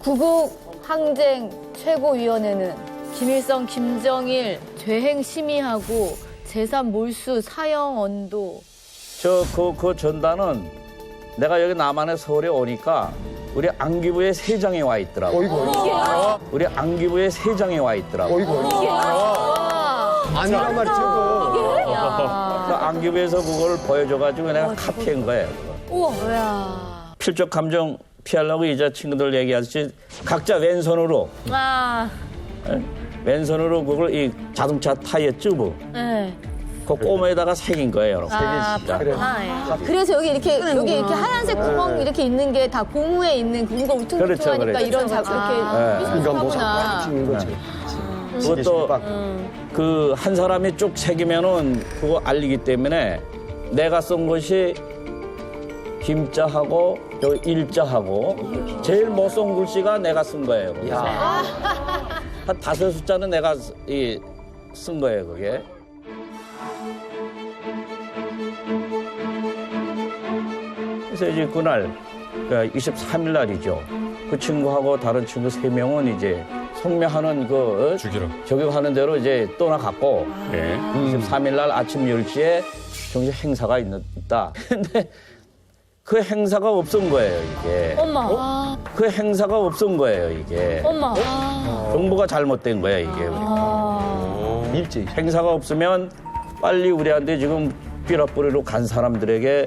구국 항쟁 최고위원회는 김일성, 김정일 죄행 심의하고 제3 몰수 사형 언도. 그 전단은 내가 여기 남한의 서울에 오니까 우리 안기부의 세장에 와 있더라고. 우리 안기부의 세장에 와 있더라고. 아니란 말이죠. 그 안기부에서 그걸 보여줘가지고 내가 카피한 거예요. 우와. 필적 감정 피하려고 이제 친구들 얘기하듯이 각자 왼손으로 왼손으로 그걸 이 자동차 타이어 튜브 그 꼬매에다가 새긴 거예요. 그래서 여기 이렇게 하얀색 구멍 이렇게 있는 게 다 고무에 있는 그거 울퉁불퉁하니까 그렇죠. 이런 이렇게 인간보상 찍는 거죠. 그것도 그 한 사람이 쭉 새기면은 그거 알리기 때문에 내가 쓴 것이 김자하고 또 일자하고 제일 못 쓴 글씨가 내가 쓴 거예요. 한 5 숫자는 내가 쓴 거예요, 그게. 그래서 이제 그날, 그러니까 23일 날이죠. 그 친구하고 다른 친구 3명은 이제 성명하는 저격하는 대로 이제 떠나갔고, 23일 날 아침 10시에 정식 행사가 있다. 근데 그 행사가 없은 거예요, 이게. 엄마. 그 행사가 없은 거예요, 이게. 엄마. 정보가 잘못된 거야, 이게. 일찍. 행사가 없으면 빨리 우리한테 지금 삐라뿌리로 간 사람들에게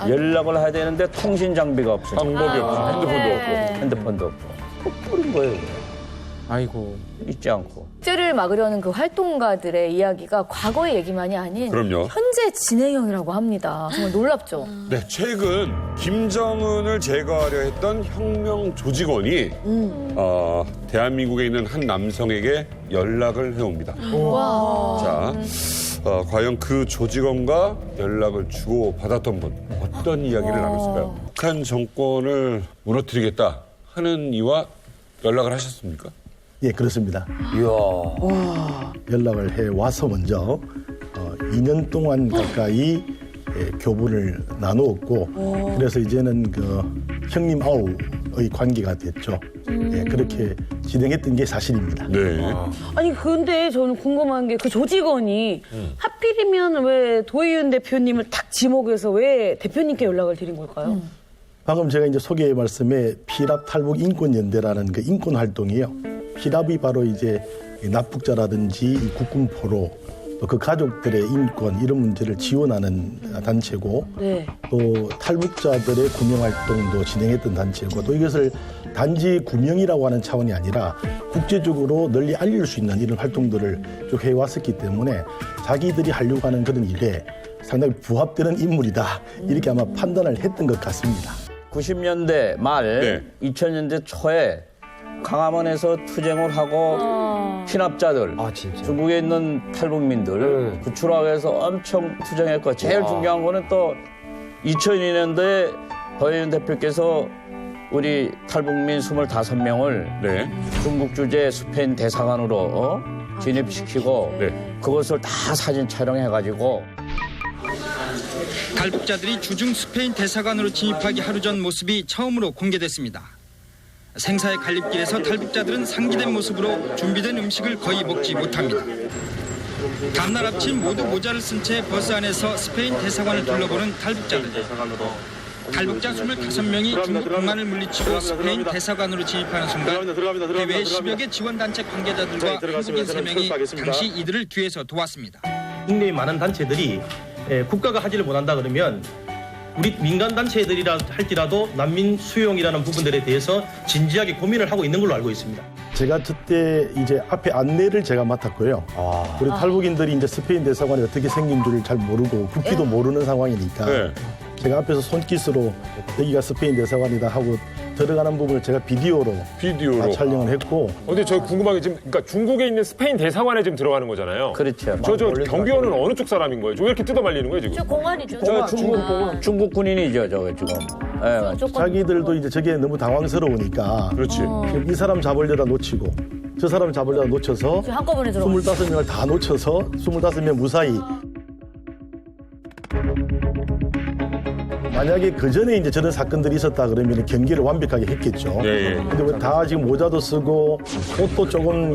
연락을 해야 되는데 통신 장비가 없으니까. 방법이 없어. 핸드폰도 없고. 꼭 뿌린 거예요. 아이고. 잊지 않고. 축제를 막으려는 그 활동가들의 이야기가 과거의 얘기만이 아닌 그럼요. 현재 진행형이라고 합니다. 정말 놀랍죠? 네, 최근 김정은을 제거하려 했던 혁명 조직원이 대한민국에 있는 한 남성에게 연락을 해옵니다. 자, 과연 그 조직원과 연락을 주고 받았던 분 어떤 이야기를 나눴을까요? 북한 정권을 무너뜨리겠다 하는 이와 연락을 하셨습니까? 예, 그렇습니다. 연락을 해 와서 먼저 2년 동안 가까이 교분을 나누었고, 그래서 이제는 그 형님 아우의 관계가 됐죠. 예, 그렇게 진행했던 게 사실입니다. 네. 아니 근데 저는 궁금한 게 그 조직원이 하필이면 왜 도의윤 대표님을 딱 지목해서 왜 대표님께 연락을 드린 걸까요? 방금 제가 이제 소개 말씀에 피랍 탈북 인권연대라는 그 인권 활동이요. 피랍이 바로 이제 납북자라든지 이 국군 포로 또 그 가족들의 인권 이런 문제를 지원하는 단체고, 또 탈북자들의 구명 활동도 진행했던 단체고, 또 이것을 단지 구명이라고 하는 차원이 아니라 국제적으로 널리 알릴 수 있는 이런 활동들을 쭉 해왔었기 때문에 자기들이 하려고 하는 그런 일에 상당히 부합되는 인물이다, 이렇게 아마 판단을 했던 것 같습니다. 90년대 말 2000년대 초에 강화문에서 투쟁을 하고 피납자들, 중국에 있는 탈북민들 구출하기 위해서 엄청 투쟁했고, 제일 중요한 거는 또 2002년도에 도의윤 대표께서 우리 탈북민 25명을 중국 주재 스페인 대사관으로 진입시키고 그것을 다 사진 촬영해가지고 탈북자들이 주중 스페인 대사관으로 진입하기 하루 전 모습이 처음으로 공개됐습니다. 생사의 갈림길에서 탈북자들은 상기된 모습으로 준비된 음식을 거의 먹지 못합니다. 다음날 아침 모두 모자를 쓴 채 버스 안에서 스페인 대사관을 둘러보는 탈북자들. 탈북자 25명이 중국 공안을 물리치고 스페인 대사관으로 진입하는 순간 해외 10여 개 지원단체 관계자들과 한국인 3명이 당시 이들을 뒤에서 도왔습니다. 국내의 많은 단체들이 국가가 하지를 못한다 그러면 우리 민간 단체들이라 할지라도 난민 수용이라는 부분들에 대해서 진지하게 고민을 하고 있는 걸로 알고 있습니다. 제가 그때 이제 앞에 안내를 제가 맡았고요. 우리 탈북인들이 이제 스페인 대사관이 어떻게 생긴 줄을 잘 모르고 국기도 모르는 상황이니까 제가 앞에서 손깃으로 여기가 스페인 대사관이다 하고 들어가는 부분을 제가 비디오로 다 촬영을 했고. 근데 저 궁금한 게 지금 그러니까 중국에 있는 스페인 대사관에 지금 들어가는 거잖아요. 그렇죠. 저 경비원은 어느 쪽 사람인 거예요? 왜 이렇게 뜯어 말리는 거예요 지금? 저 공안이죠. 중국 군인이죠, 저거 지금. 자기들도 이제 저게 너무 당황스러우니까. 그렇지. 이 사람 잡으려다 놓치고 저 사람 잡으려다 놓쳐서 한꺼번에 들어가. 25명을 다 놓쳐서 25명 무사히. 만약에 그 전에 이제 저런 사건들이 있었다 그러면 경계를 완벽하게 했겠죠. 근데 왜 다 지금 모자도 쓰고 옷도 조금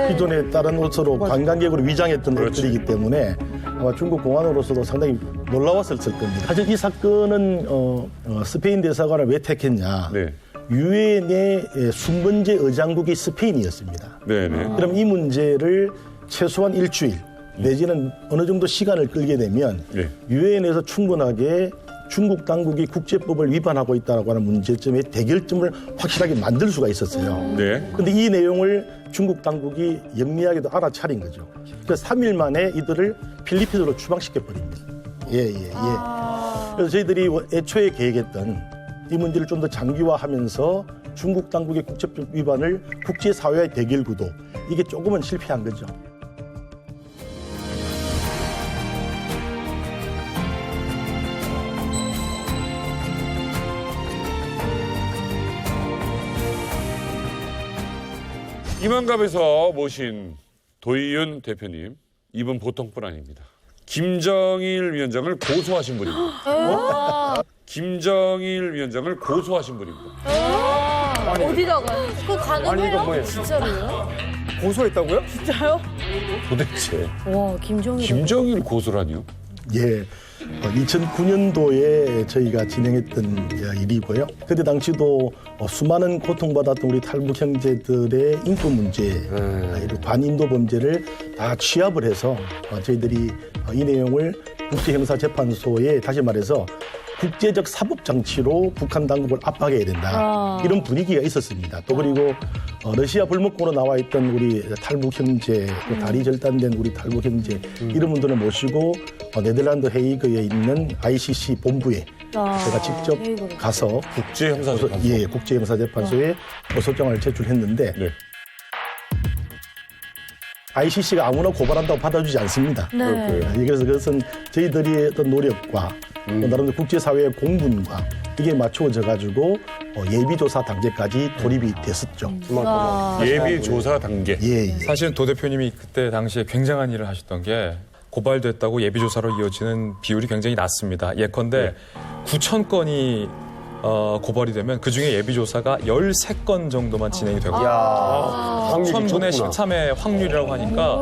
기존에 다른 옷으로 관광객으로 위장했던 옷들이기 때문에 아마 중국 공안으로서도 상당히 놀라웠을 겁니다. 사실 이 사건은 스페인 대사관을 왜 택했냐. 유엔의 순번제 의장국이 스페인이었습니다. 그럼 이 문제를 최소한 일주일 내지는 어느 정도 시간을 끌게 되면 유엔에서 충분하게 중국 당국이 국제법을 위반하고 있다고 하는 문제점의 대결점을 확실하게 만들 수가 있었어요. 그런데 이 내용을 중국 당국이 영리하게도 알아차린 거죠. 그래서 3일 만에 이들을 필리핀으로 추방시켜버립니다. 그래서 저희들이 애초에 계획했던 이 문제를 좀 더 장기화하면서 중국 당국의 국제법 위반을 국제사회의 대결 구도, 이게 조금은 실패한 거죠. 이만갑에서 모신 도의윤 대표님, 이분 보통 분 아닙니다. 김정일 위원장을 고소하신 분입니다. 김정일 위원장을 고소하신 분입니다. 어디다가? 그거 가능해요? 뭐예요? 진짜로요? 고소했다고요? 진짜요? 도대체 와, 김정일. 김정일 고소라니요? 예. 2009년도에 저희가 진행했던 일이고요. 그때 당시도 수많은 고통받았던 우리 탈북 형제들의 인권 문제, 이런 반인도 범죄를 다 취합을 해서 저희들이 이 내용을 국제형사재판소에 다시 말해서 국제적 사법장치로 북한 당국을 압박해야 된다. 이런 분위기가 있었습니다. 또 그리고 러시아 불목공으로 나와 있던 우리 탈북 형제, 또 다리 절단된 우리 탈북 형제 이런 분들을 모시고 네덜란드 헤이그에 있는 ICC 본부에 제가 직접 가서 국제형사재판소에 고소장을 제출했는데 ICC가 아무나 고발한다고 받아주지 않습니다. 네. 그래서 그것은 저희들의 어떤 노력과 또 나름대로 국제사회의 공분과 이게 맞추어져 가지고 예비조사 단계까지 돌입이 됐었죠. 예비조사 단계. 사실은 도 대표님이 그때 당시에 굉장한 일을 하셨던 게 고발됐다고 예비조사로 이어지는 비율이 굉장히 낮습니다. 예컨대 9,000건이 고발이 되면 그중에 예비조사가 13건 정도만 진행이 되고 1000분의 13의 확률이라고 하니까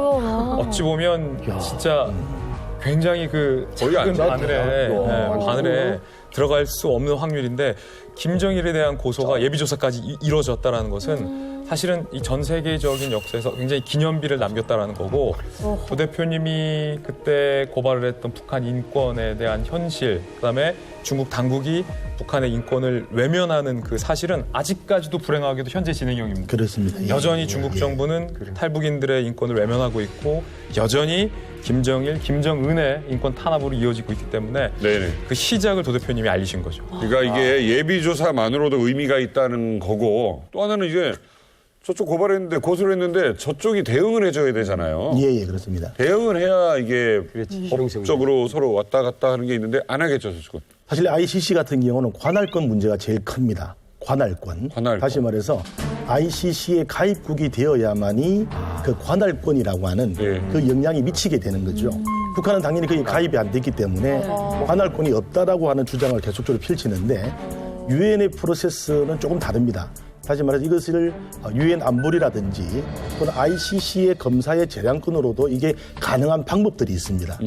어찌 보면 진짜 굉장히 그 작은 바늘에 들어갈 수 없는 확률인데 김정일에 대한 고소가 예비조사까지 이루어졌다는 것은 사실은 이 전 세계적인 역사에서 굉장히 기념비를 남겼다라는 거고 도 대표님이 그때 고발을 했던 북한 인권에 대한 현실 그다음에 중국 당국이 북한의 인권을 외면하는 그 사실은 아직까지도 불행하게도 현재 진행형입니다. 그렇습니다. 여전히 중국 정부는 탈북인들의 인권을 외면하고 있고 여전히 김정일, 김정은의 인권 탄압으로 이어지고 있기 때문에 그 시작을 도 대표님이 알리신 거죠. 그러니까 이게 예비조사만으로도 의미가 있다는 거고 또 하나는 이게 저쪽 고발했는데 고소를 했는데 저쪽이 대응을 해줘야 되잖아요. 예, 그렇습니다. 대응을 해야 이게 법적으로 서로 왔다 갔다 하는 게 있는데 안 하겠죠, 저쪽은. 사실 ICC 같은 경우는 관할권 문제가 제일 큽니다. 관할권. 다시 말해서 ICC에 가입국이 되어야만이 그 관할권이라고 하는 그 영향이 미치게 되는 거죠. 북한은 당연히 거기 가입이 안 됐기 때문에 관할권이 없다라고 하는 주장을 계속적으로 펼치는데 유엔의 프로세스는 조금 다릅니다. 다시 말해서 이것을 유엔 안보리라든지 또는 ICC의 검사의 재량권으로도 이게 가능한 방법들이 있습니다.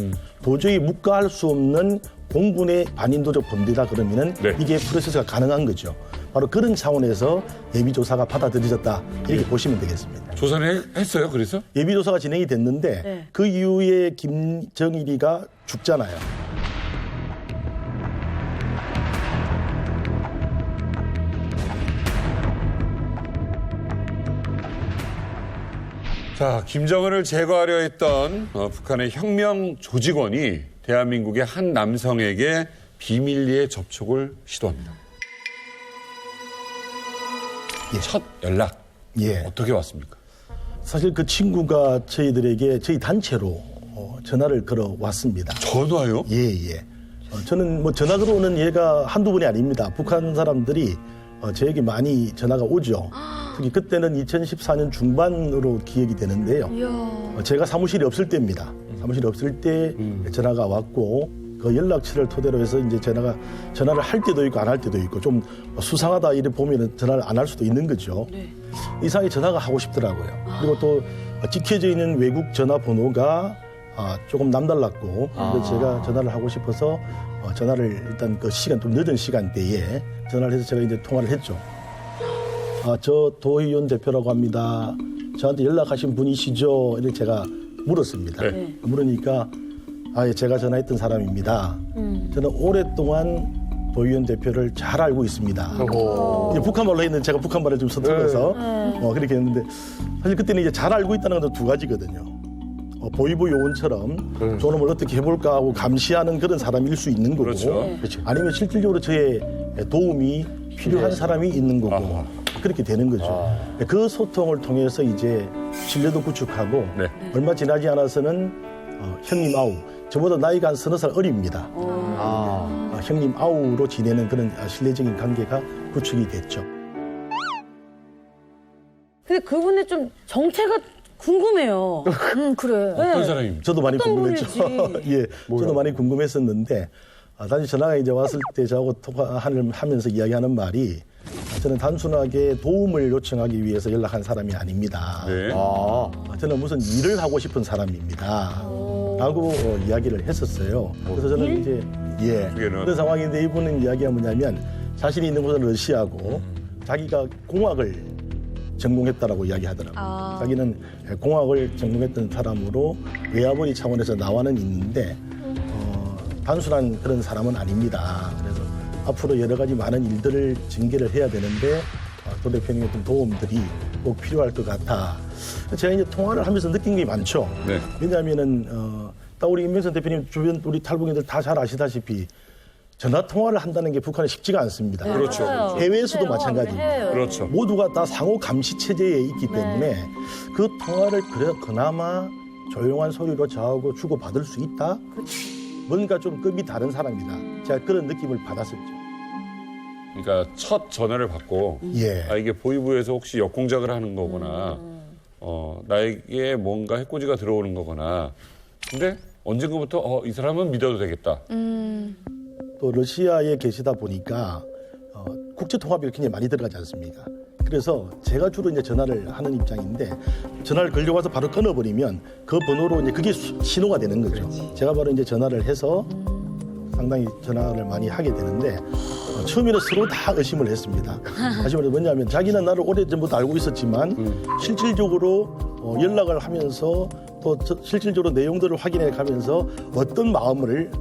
도저히 묵과할 수 없는 공군의 반인도적 범죄다 그러면은 이게 프로세스가 가능한 거죠. 바로 그런 차원에서 예비조사가 받아들여졌다 이렇게 보시면 되겠습니다. 조사를 했어요, 그래서? 예비조사가 진행이 됐는데 그 이후에 김정일이가 죽잖아요. 자, 김정은을 제거하려 했던 북한의 혁명 조직원이 대한민국의 한 남성에게 비밀리에 접촉을 시도합니다. 첫 연락 어떻게 왔습니까? 사실 그 친구가 저희들에게 저희 단체로 전화를 걸어왔습니다. 전화요? 예. 저는 뭐 전화 걸어오는 예가 한두 번이 아닙니다. 북한 사람들이 저에게 많이 전화가 오죠. 특히 그때는 2014년 중반으로 기억이 되는데요. 제가 사무실이 없을 때입니다. 사무실이 없을 때 전화가 왔고 그 연락처를 토대로 해서 이제 전화를 할 때도 있고 안 할 때도 있고 좀 수상하다 이래 보면 전화를 안 할 수도 있는 거죠. 이상하게 전화가 하고 싶더라고요. 그리고 또 찍혀져 있는 외국 전화번호가 조금 남달랐고 그래서 제가 전화를 하고 싶어서 전화를 일단 그 시간 좀 늦은 시간대에 전화를 해서 제가 이제 통화를 했죠. 저 도의원 대표라고 합니다. 저한테 연락하신 분이시죠? 이렇게 제가 물었습니다. 물으니까 제가 전화했던 사람입니다. 저는 오랫동안 도의원 대표를 잘 알고 있습니다. 이제 북한말로 했는데 제가 북한말을 좀 서툴러서 그렇게 했는데 사실 그때는 이제 잘 알고 있다는 건 두 가지거든요. 보이부 요원처럼 저놈을 어떻게 해볼까 하고 감시하는 그런 사람일 수 있는 거고 아니면 실질적으로 저의 도움이 필요한 사람이 있는 거고 그렇게 되는 거죠. 그 소통을 통해서 이제 신뢰도 구축하고 얼마 지나지 않아서는 형님 아우 저보다 나이가 한 서너 살 어립니다. 형님 아우로 지내는 그런 신뢰적인 관계가 구축이 됐죠. 근데 그분의 좀 정체가 궁금해요. 그래. 어떤 사람입니까? 저도 많이 어떤 궁금했죠. 분일지. 예, 저도 많이 궁금했었는데 단지 전화가 이제 왔을 때 저하고 통화하면서 이야기하는 말이 저는 단순하게 도움을 요청하기 위해서 연락한 사람이 아닙니다. 네. 저는 무슨 일을 하고 싶은 사람입니다. 라고 이야기를 했었어요. 그래서 저는 이제 그런 상황인데 이분은 이야기가 뭐냐면 자신이 있는 곳은 러시아고 자기가 공학을 전공했다라고 이야기하더라고요. 자기는 공학을 전공했던 사람으로 외화벌이 차원에서 나와는 있는데 단순한 그런 사람은 아닙니다. 그래서 앞으로 여러 가지 많은 일들을 전개를 해야 되는데 도 대표님의 어떤 도움들이 꼭 필요할 것 같아. 제가 이제 통화를 하면서 느낀 게 많죠. 네. 왜냐하면은 딱 우리 임명선 대표님 주변 우리 탈북인들 다 잘 아시다시피 전화 통화를 한다는 게 북한에 쉽지가 않습니다. 그렇죠. 해외에서도 마찬가지입니다. 그렇죠. 모두가 다 상호 감시 체제에 있기 때문에 그 통화를 그나마 조용한 소리로 저하고 주고 받을 수 있다. 뭔가 좀 급이 다른 사람이다. 제가 그런 느낌을 받았었죠. 그러니까 첫 전화를 받고 이게 보이부에서 혹시 역공작을 하는 거거나 나에게 뭔가 해코지가 들어오는 거거나 근데 언젠가부터 이 사람은 믿어도 되겠다. 또 러시아에 계시다 보니까 국제통화비가 굉장히 많이 들어가지 않습니까? 그래서 제가 주로 이제 전화를 하는 입장인데 전화를 걸려와서 바로 끊어버리면 그 번호로 이제 그게 신호가 되는 거죠. 제가 바로 이제 전화를 해서 상당히 전화를 많이 하게 되는데 처음에는 서로 다 의심을 했습니다. 의심을 해서 뭐냐면 자기는 나를 오래전부터 알고 있었지만 실질적으로 연락을 하면서 또 실질적으로 내용들을 확인해 가면서 어떤 마음을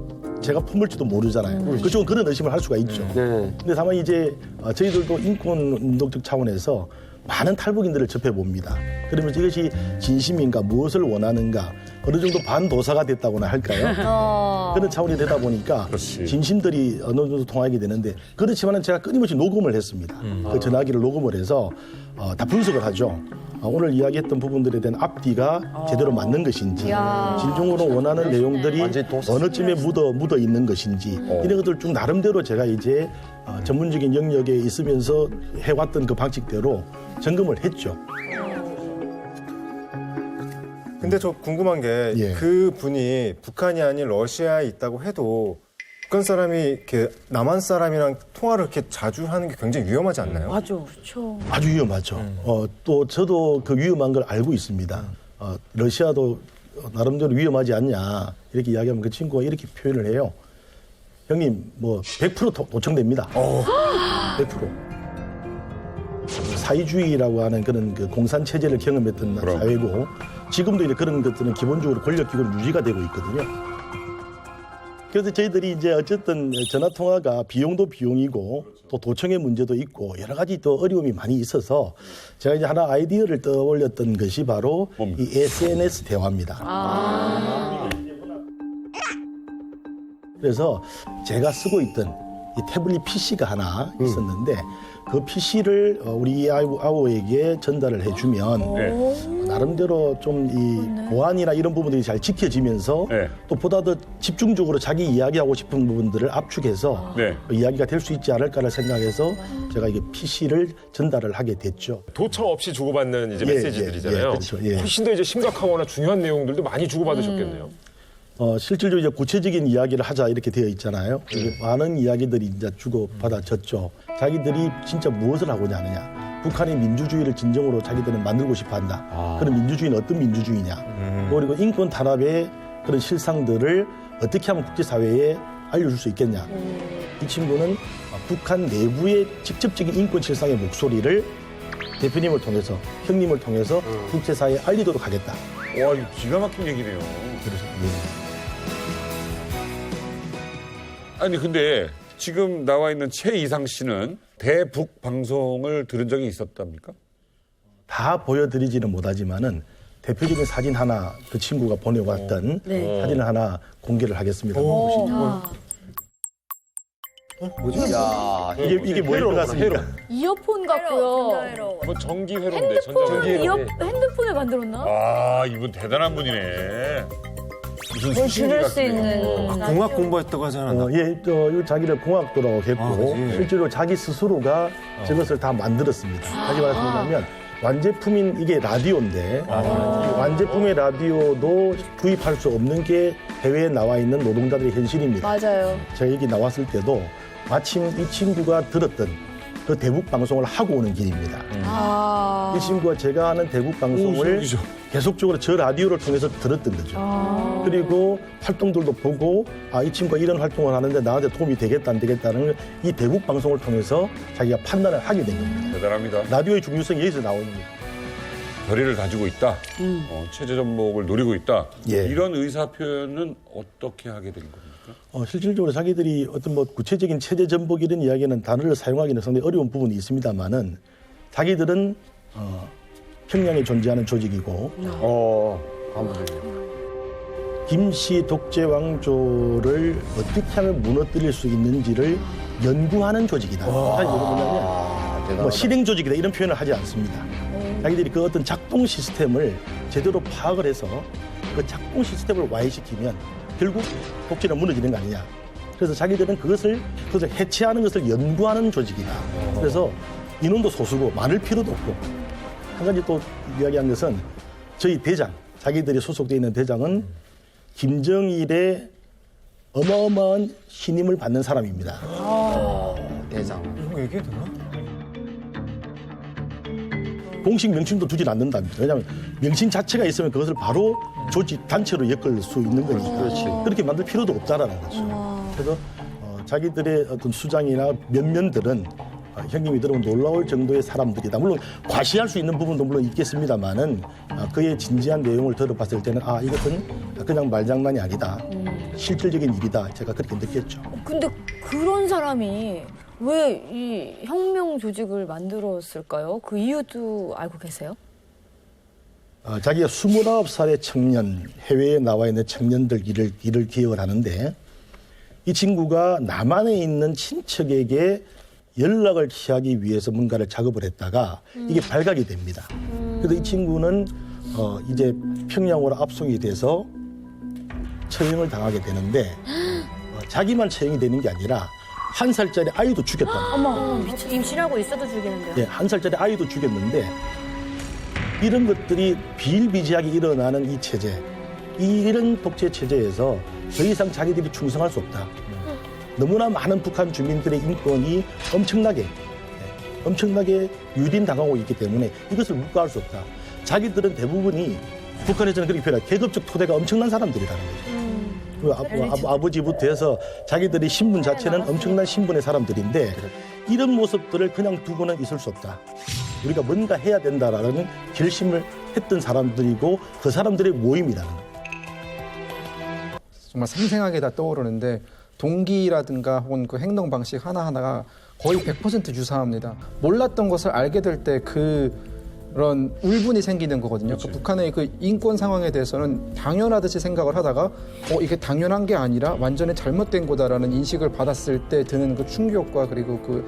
제가 품을지도 모르잖아요. 그쪽은 그런 의심을 할 수가 있죠. 근데 다만 이제 저희들도 인권운동적 차원에서 많은 탈북인들을 접해봅니다. 그러면서 이것이 진심인가, 무엇을 원하는가, 어느 정도 반도사가 됐다고나 할까요? 그런 차원이 되다 보니까 진심들이 어느 정도 통하게 되는데 그렇지만은 제가 끊임없이 녹음을 했습니다. 그 전화기를 녹음을 해서 다 분석을 하죠. 오늘 이야기했던 부분들에 대한 앞뒤가 제대로 맞는 것인지, 진정으로 원하는 내용들이 어느 쯤에 묻어 있는 것인지 이런 것들 쭉 나름대로 제가 이제 전문적인 영역에 있으면서 해왔던 그 방식대로 점검을 했죠. 근데 저 궁금한 게 그 분이 북한이 아닌 러시아에 있다고 해도 북한 사람이 이렇게 남한 사람이랑 통화를 이렇게 자주 하는 게 굉장히 위험하지 않나요? 맞아, 그렇죠. 아주 위험하죠. 또 저도 그 위험한 걸 알고 있습니다. 러시아도 나름대로 위험하지 않냐 이렇게 이야기하면 그 친구가 이렇게 표현을 해요. 형님 뭐 100% 도청됩니다. 100%. 사회주의라고 하는 그런 그 공산 체제를 경험했던 사회고 지금도 이제 그런 것들은 기본적으로 권력기구로 유지가 되고 있거든요. 그래서 저희들이 이제 어쨌든 전화 통화가 비용도 비용이고 또 도청의 문제도 있고 여러 가지 또 어려움이 많이 있어서 제가 이제 하나 아이디어를 떠올렸던 것이 바로 이 SNS 대화입니다. 그래서 제가 쓰고 있던 이 태블릿 PC가 하나 있었는데 그 PC를 우리 아우에게 전달을 해주면 나름대로 좀 이 보안이나 이런 부분들이 잘 지켜지면서 또 보다 더 집중적으로 자기 이야기하고 싶은 부분들을 압축해서 이야기가 될 수 있지 않을까를 생각해서 제가 이게 PC를 전달을 하게 됐죠. 도청 없이 주고받는 이제 메시지들이잖아요. 그렇죠. 훨씬 더 이제 심각하거나 중요한 내용들도 많이 주고받으셨겠네요. 실질적으로 이제 구체적인 이야기를 하자 이렇게 되어 있잖아요. 많은 이야기들이 이제 주고받아졌죠. 자기들이 진짜 무엇을 하고자 하느냐. 북한의 민주주의를 진정으로 자기들은 만들고 싶어 한다. 그런 민주주의는 어떤 민주주의냐. 그리고 인권 탄압의 그런 실상들을 어떻게 하면 국제사회에 알려줄 수 있겠냐. 이 친구는 북한 내부의 직접적인 인권 실상의 목소리를 대표님을 통해서, 형님을 통해서 국제사회에 알리도록 하겠다. 와, 이거 기가 막힌 얘기네요. 그래서, 아니, 근데 지금 나와 있는 최이상 씨는 대북 방송을 들은 적이 있었답니까? 다 보여드리지는 못하지만은 대표적인 사진 하나 그 친구가 보내왔던 사진을 하나 공개를 하겠습니다. 뭐지? 야, 이게 뭐일 것 같습니까? 이어폰 같고요. 뭐 전기 회로인데 핸드폰을 만들었나? 아, 이분 대단한 분이네. 무슨 뭘 수신기 들을 수 같네요. 있는 공학 공부했다고 하지 않았나? 이 자기를 공학도라고 했고 실제로 자기 스스로가 저것을 다 만들었습니다. 다시 말해서 뭐냐면 완제품인 이게 라디오인데 이 완제품의 라디오도 구입할 수 없는 게 해외에 나와 있는 노동자들의 현실입니다. 맞아요. 제가 여기 나왔을 때도 마침 이 친구가 들었던 그 대북 방송을 하고 오는 길입니다. 이 친구가 제가 하는 대북 방송을 계속적으로 저 라디오를 통해서 들었던 거죠. 그리고 활동들도 보고 이 친구가 이런 활동을 하는데 나한테 도움이 되겠다 안 되겠다는 걸 이 대북 방송을 통해서 자기가 판단을 하게 된 겁니다. 대단합니다. 라디오의 중요성이 여기서 나오는 거예요. 결의를 가지고 있다. 체제 전복을 노리고 있다. 이런 의사 표현은 어떻게 하게 된 겁니까? 실질적으로 자기들이 어떤 뭐 구체적인 체제 전복 이런 이야기는 단어를 사용하기는 상당히 어려운 부분이 있습니다만은 자기들은 평양에 존재하는 조직이고 김씨 독재 왕조를 어떻게 하면 무너뜨릴 수 있는지를 연구하는 조직이다. 사실 이게 뭐냐면 뭐 실행 조직이다 이런 표현을 하지 않습니다. 자기들이 그 어떤 작동 시스템을 제대로 파악을 해서 그 작동 시스템을 와해시키면 결국 독재는 무너지는 거 아니냐. 그래서 자기들은 그것을 해체하는 것을 연구하는 조직이다. 그래서 인원도 소수고 많을 필요도 없고 한 가지 또 이야기한 것은 저희 대장, 자기들이 소속되어 있는 대장은 김정일의 어마어마한 신임을 받는 사람입니다. 대장. 이거 얘기해도 되나? 공식 명칭도 두진 않는답니다. 왜냐하면 명칭 자체가 있으면 그것을 바로 조직 단체로 엮을 수 있는 거니까 그렇게 만들 필요도 없다라는 거죠. 그래서 자기들의 어떤 수장이나 면면들은 형님이 들으면 놀라울 정도의 사람들이다. 물론 과시할 수 있는 부분도 물론 있겠습니다만은 그의 진지한 내용을 들어봤을 때는 이것은 그냥 말장난이 아니다. 실질적인 일이다. 제가 그렇게 느꼈죠. 근데 그런 사람이 왜 이 혁명 조직을 만들었을까요? 그 이유도 알고 계세요? 자기가 29살의 청년, 해외에 나와 있는 청년들 일을 기억을 하는데 이 친구가 남한에 있는 친척에게 연락을 취하기 위해서 뭔가를 작업을 했다가 이게 발각이 됩니다. 그래서 이 친구는 이제 평양으로 압송이 돼서 처형을 당하게 되는데 자기만 처형이 되는 게 아니라 1살짜리 아이도 죽였다. 어머, 임신하고 있어도 죽이는데요. 네, 1살짜리 아이도 죽였는데 이런 것들이 비일비재하게 일어나는 이 체제, 이런 독재 체제에서 더 이상 자기들이 충성할 수 없다. 너무나 많은 북한 주민들의 인권이 엄청나게 유린당하고 있기 때문에 이것을 묵과할 수 없다. 자기들은 대부분이 북한에서는 그렇게 표현해요. 계급적 토대가 엄청난 사람들이라는 거죠. 아버지부터 해서 자기들의 신분 자체는 엄청난 신분의 사람들인데 이런 모습들을 그냥 두고는 있을 수 없다. 우리가 뭔가 해야 된다라는 결심을 했던 사람들이고 그 사람들의 모임이라는 거예요. 정말 생생하게 다 떠오르는데 동기라든가 혹은 그 행동 방식 하나하나가 거의 100% 유사합니다. 몰랐던 것을 알게 될 때 그런 울분이 생기는 거거든요. 그 북한의 그 인권 상황에 대해서는 당연하듯이 생각을 하다가 이게 당연한 게 아니라 완전히 잘못된 거다라는 인식을 받았을 때 드는 그 충격과 그리고 그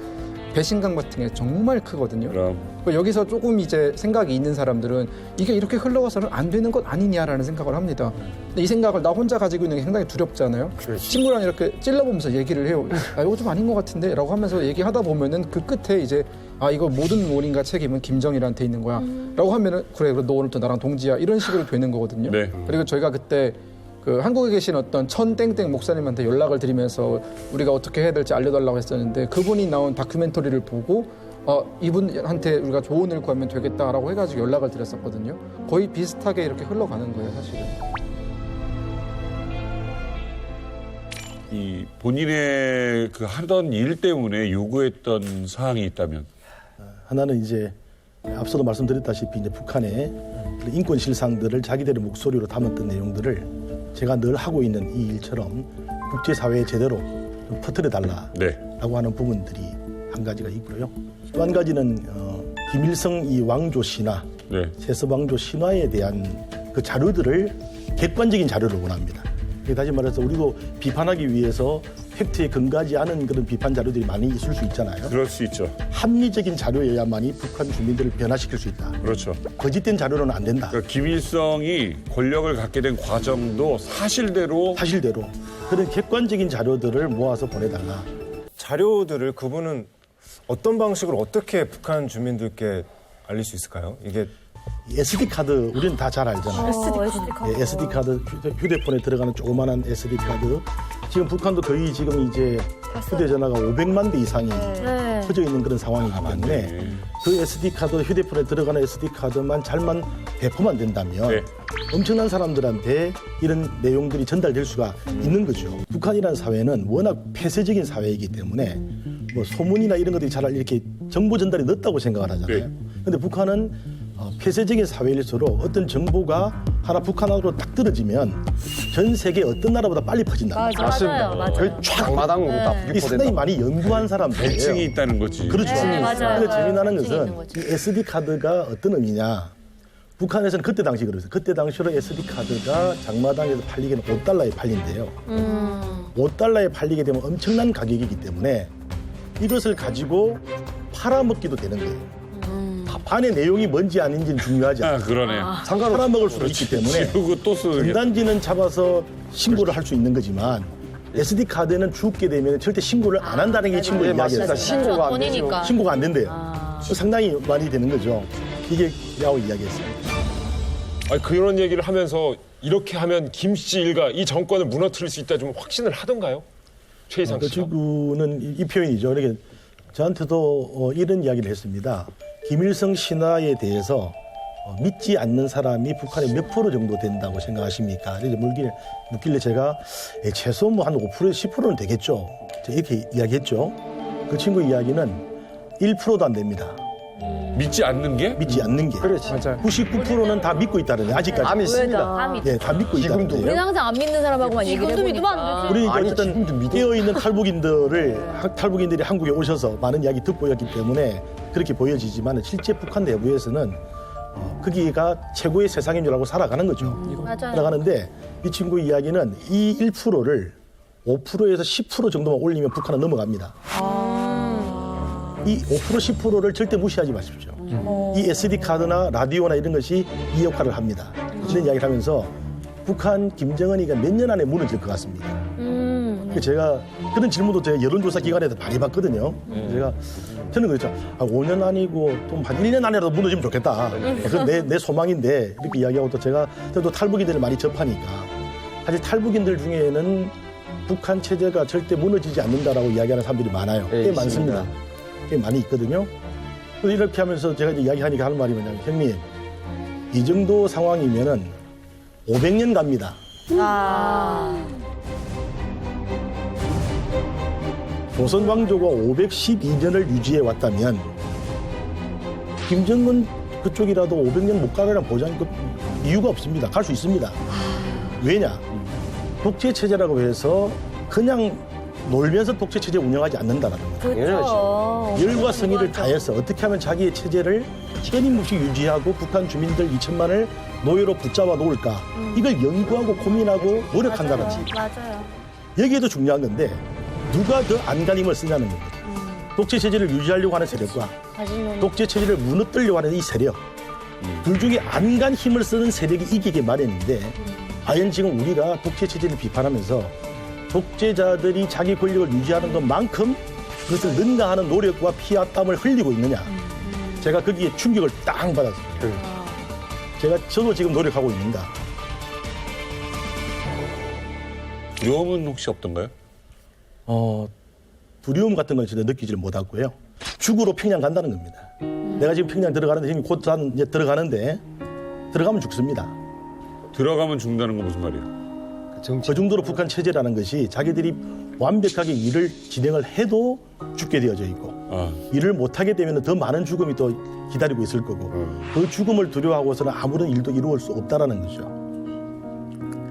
배신감 같은 게 정말 크거든요. 여기서 조금 이제 생각이 있는 사람들은 이게 이렇게 흘러가서는 안 되는 것 아니냐라는 생각을 합니다. 근데 이 생각을 나 혼자 가지고 있는 게 상당히 두렵잖아요. 친구랑 이렇게 찔러보면서 얘기를 해요. 이거 좀 아닌 것 같은데? 라고 하면서 얘기하다 보면은 그 끝에 이제 이거 모든 원인과 책임은 김정일한테 있는 거야. 라고 하면은 그래, 너 오늘부터 나랑 동지야. 이런 식으로 되는 거거든요. 그리고 저희가 그때 그 한국에 계신 어떤 천땡땡 목사님한테 연락을 드리면서 우리가 어떻게 해야 될지 알려달라고 했었는데 그분이 나온 다큐멘터리를 보고 이분한테 우리가 조언을 구하면 되겠다라고 해가지고 연락을 드렸었거든요. 거의 비슷하게 이렇게 흘러가는 거예요, 사실은. 이 본인의 그 하던 일 때문에 요구했던 사항이 있다면? 하나는 이제 앞서도 말씀드렸다시피 이제 북한의 인권 실상들을 자기들의 목소리로 담았던 내용들을 제가 늘 하고 있는 이 일처럼 국제사회에 제대로 좀 퍼뜨려달라라고 하는 부분들이 한 가지가 있고요. 또 한 가지는 김일성 이 왕조 신화, 세습 왕조 신화에 대한 그 자료들을 객관적인 자료를 원합니다. 다시 말해서 우리도 비판하기 위해서 팩트에 근거하지 않은 그런 비판 자료들이 많이 있을 수 있잖아요. 그럴 수 있죠. 합리적인 자료여야만이 북한 주민들을 변화시킬 수 있다. 그렇죠. 거짓된 자료는 안 된다. 그러니까 김일성이 권력을 갖게 된 과정도 사실대로 그런 객관적인 자료들을 모아서 보내달라. 자료들을 그분은 어떤 방식으로 어떻게 북한 주민들께 알릴 수 있을까요? 이게 SD 카드 우리는 다 잘 알잖아요. SD 카드 휴대폰에 들어가는 조그마한 SD 카드. 지금 북한도 거의 지금 이제 휴대전화가 500만 대 이상이 퍼져 있는 그런 상황이기 때문에 그 SD 카드 휴대폰에 들어가는 SD 카드만 잘만 배포만 된다면 엄청난 사람들한테 이런 내용들이 전달될 수가 있는 거죠. 북한이라는 사회는 워낙 폐쇄적인 사회이기 때문에 뭐 소문이나 이런 것들이 잘 이렇게 정보 전달이 늦다고 생각을 하잖아요. 근데 북한은 폐쇄적인 사회일수록 어떤 정보가 하나 북한 안으로 딱 떨어지면 전 세계 어떤 나라보다 빨리 퍼진다. 맞아요. 거의 쫙마당으로 다 이 상당히 많이 연구한 사람들이에요. 배층이 있다는 거지. 그렇죠. 맞아요. 근데 재미나는 것은 이 SD 카드가 어떤 의미냐. 북한에서는 그때 당시 그랬어요. 그때 당시로 SD 카드가 장마당에서 팔리기는 $5에 팔린대요. $5에 팔리게 되면 엄청난 가격이기 때문에 이것을 가지고 팔아먹기도 되는 거예요. 안에 내용이 뭔지 아닌지는 중요하지 않아요. 그러네. 팔아먹을 수도 있기 때문에 또 전단지는 잡아서 신고를 할 수 있는 거지만 SD 카드는 죽게 되면 절대 신고를 안 한다는 게 친구의 이야기였어요. 신고가 안 되죠. 신고가 안 된대요. 상당히 많이 되는 거죠. 이게 야오 이야기였어요. 아니, 그런 얘기를 하면서 이렇게 하면 김 씨 일가 이 정권을 무너뜨릴 수 있다 좀 확신을 하던가요? 최희상 그 씨가. 친구는 이 표현이죠. 이렇게 저한테도 이런 이야기를 했습니다. 김일성 신화에 대해서 믿지 않는 사람이 북한에 몇 프로 정도 된다고 생각하십니까? 이렇게 묻길래 제가 최소 뭐 한 5%, 10%는 되겠죠. 이렇게 이야기했죠. 그 친구 이야기는 1%도 안 됩니다. 믿지 않는 게? 믿지 않는 게. 그렇지. 99%는 다 믿고 있다는 아직까지. 다 믿습니다. 네, 다 믿고 있다는 거예요. 우리는 항상 안 믿는 사람하고만 얘기를 해보니까. 우리 어쨌든 깨어있는 탈북인들이 한국에 오셔서 많은 이야기 듣고 있기 때문에 그렇게 보여지지만 실제 북한 내부에서는 거기가 최고의 세상인 줄 알고 살아가는 거죠. 맞아요. 살아가는데 이 친구 이야기는 이 1%를 5%에서 10% 정도만 올리면 북한은 넘어갑니다. 이 5%, 10%를 절대 무시하지 마십시오. 이 SD 카드나 라디오나 이런 것이 이 역할을 합니다. 이런 이야기를 하면서 북한 김정은이가 몇 년 안에 무너질 것 같습니다. 제가 그런 질문도 제가 여론조사 기관에서 많이 받거든요. 저는 그랬죠. 5년 아니고 좀 한 1년 안에라도 무너지면 좋겠다. 그건 내 소망인데 이렇게 이야기하고 또 제가 또 탈북인들을 많이 접하니까 사실 탈북인들 중에는 북한 체제가 절대 무너지지 않는다라고 이야기하는 사람들이 많아요. 꽤 많습니다. 꽤 많이 있거든요. 그래서 이렇게 하면서 제가 이제 이야기하니까 하는 말이 뭐냐면 형님 이 정도 상황이면은 500년 갑니다. 조선 왕조가 512년을 유지해 왔다면 김정은 그쪽이라도 500년 못 가려는 보장이 이유가 없습니다. 갈 수 있습니다. 왜냐? 독재 체제라고 해서 그냥 놀면서 독재 체제 운영하지 않는다라는 거예요. 열과 성의를 다해서 어떻게 하면 자기의 체제를 끊임없이 유지하고 북한 주민들 2천만을 노예로 붙잡아 놓을까 이걸 연구하고 고민하고 노력한다는 거죠. 맞아요. 여기에도 중요한 건데 누가 더 안간힘을 쓰냐는 겁니다. 독재 체제를 유지하려고 하는 세력과 독재 체제를 무너뜨리려고 하는 이 세력 둘 중에 안간 힘을 쓰는 세력이 이기게 마련인데 과연 지금 우리가 독재 체제를 비판하면서 독재자들이 자기 권력을 유지하는 것만큼 그것을 능가하는 노력과 피와 땀을 흘리고 있느냐. 제가 거기에 충격을 딱 받았습니다. 저도 지금 노력하고 있는가. 두려움은 혹시 없던가요? 두려움 같은 건 전혀 느끼지를 못하고요. 죽으로 평양 간다는 겁니다. 내가 지금 평양 들어가는데 형님 곧 이제 들어가는데 들어가면 죽습니다. 들어가면 죽는다는 건 무슨 말이에요? 그 정도로 북한 체제라는 것이 자기들이 완벽하게 일을 진행을 해도 죽게 되어져 있고 일을 못하게 되면 더 많은 죽음이 또 기다리고 있을 거고 그 죽음을 두려워하고서는 아무런 일도 이루어질 수 없다라는 거죠.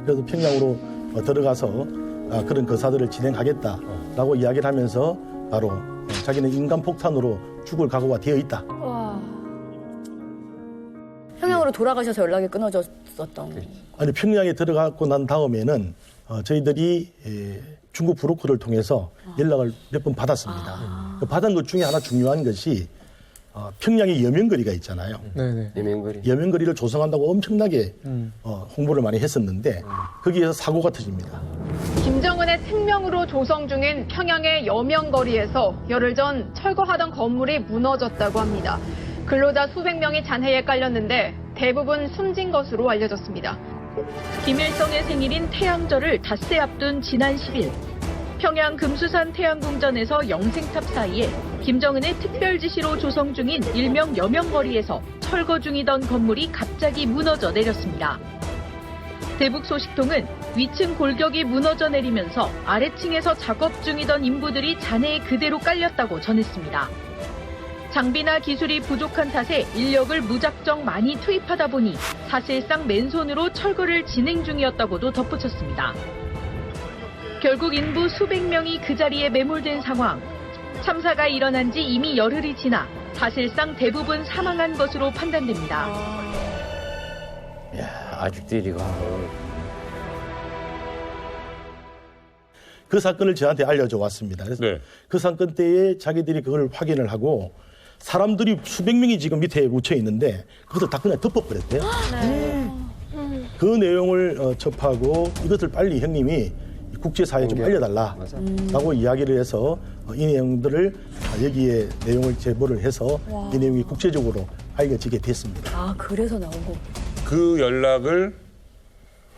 그래서 평양으로 들어가서 그런 거사들을 진행하겠다라고 이야기를 하면서 바로 자기는 인간 폭탄으로 죽을 각오가 되어 있다. 평양으로 돌아가셔서 연락이 끊어졌었던. 아니 평양에 들어가고 난 다음에는 저희들이 중국 브로커를 통해서 연락을 몇 번 받았습니다. 받은 것 중에 하나 중요한 것이 평양에 여명거리가 있잖아요. 네네. 여명거리를 조성한다고 엄청나게 홍보를 많이 했었는데 거기에서 사고가 터집니다. 김정은의 특명으로 조성 중인 평양의 여명거리에서 열흘 전 철거하던 건물이 무너졌다고 합니다. 근로자 수백 명이 잔해에 깔렸는데 대부분 숨진 것으로 알려졌습니다. 김일성의 생일인 태양절을 닷새 앞둔 지난 10일 평양 금수산 태양궁전에서 영생탑 사이에 김정은의 특별 지시로 조성 중인 일명 여명거리에서 철거 중이던 건물이 갑자기 무너져 내렸습니다. 대북 소식통은 위층 골격이 무너져 내리면서 아래층에서 작업 중이던 인부들이 잔해에 그대로 깔렸다고 전했습니다. 장비나 기술이 부족한 탓에 인력을 무작정 많이 투입하다 보니 사실상 맨손으로 철거를 진행 중이었다고도 덧붙였습니다. 결국 인부 수백 명이 그 자리에 매몰된 상황. 참사가 일어난 지 이미 열흘이 지나 사실상 대부분 사망한 것으로 판단됩니다. 아직도 이리가. 그 사건을 저한테 알려줘 왔습니다. 그래서 그 사건 때에 자기들이 그걸 확인을 하고 사람들이 수백 명이 지금 밑에 묻혀 있는데 그것을 다 그냥 덮어버렸대요. 그 내용을 접하고 이것을 빨리 형님이 국제사회에 좀 알려달라라고 이야기를 해서 이 내용들을 여기에 내용을 제보를 해서 이 내용이 국제적으로 알려지게 됐습니다. 아, 그래서 나온 거. 그 연락을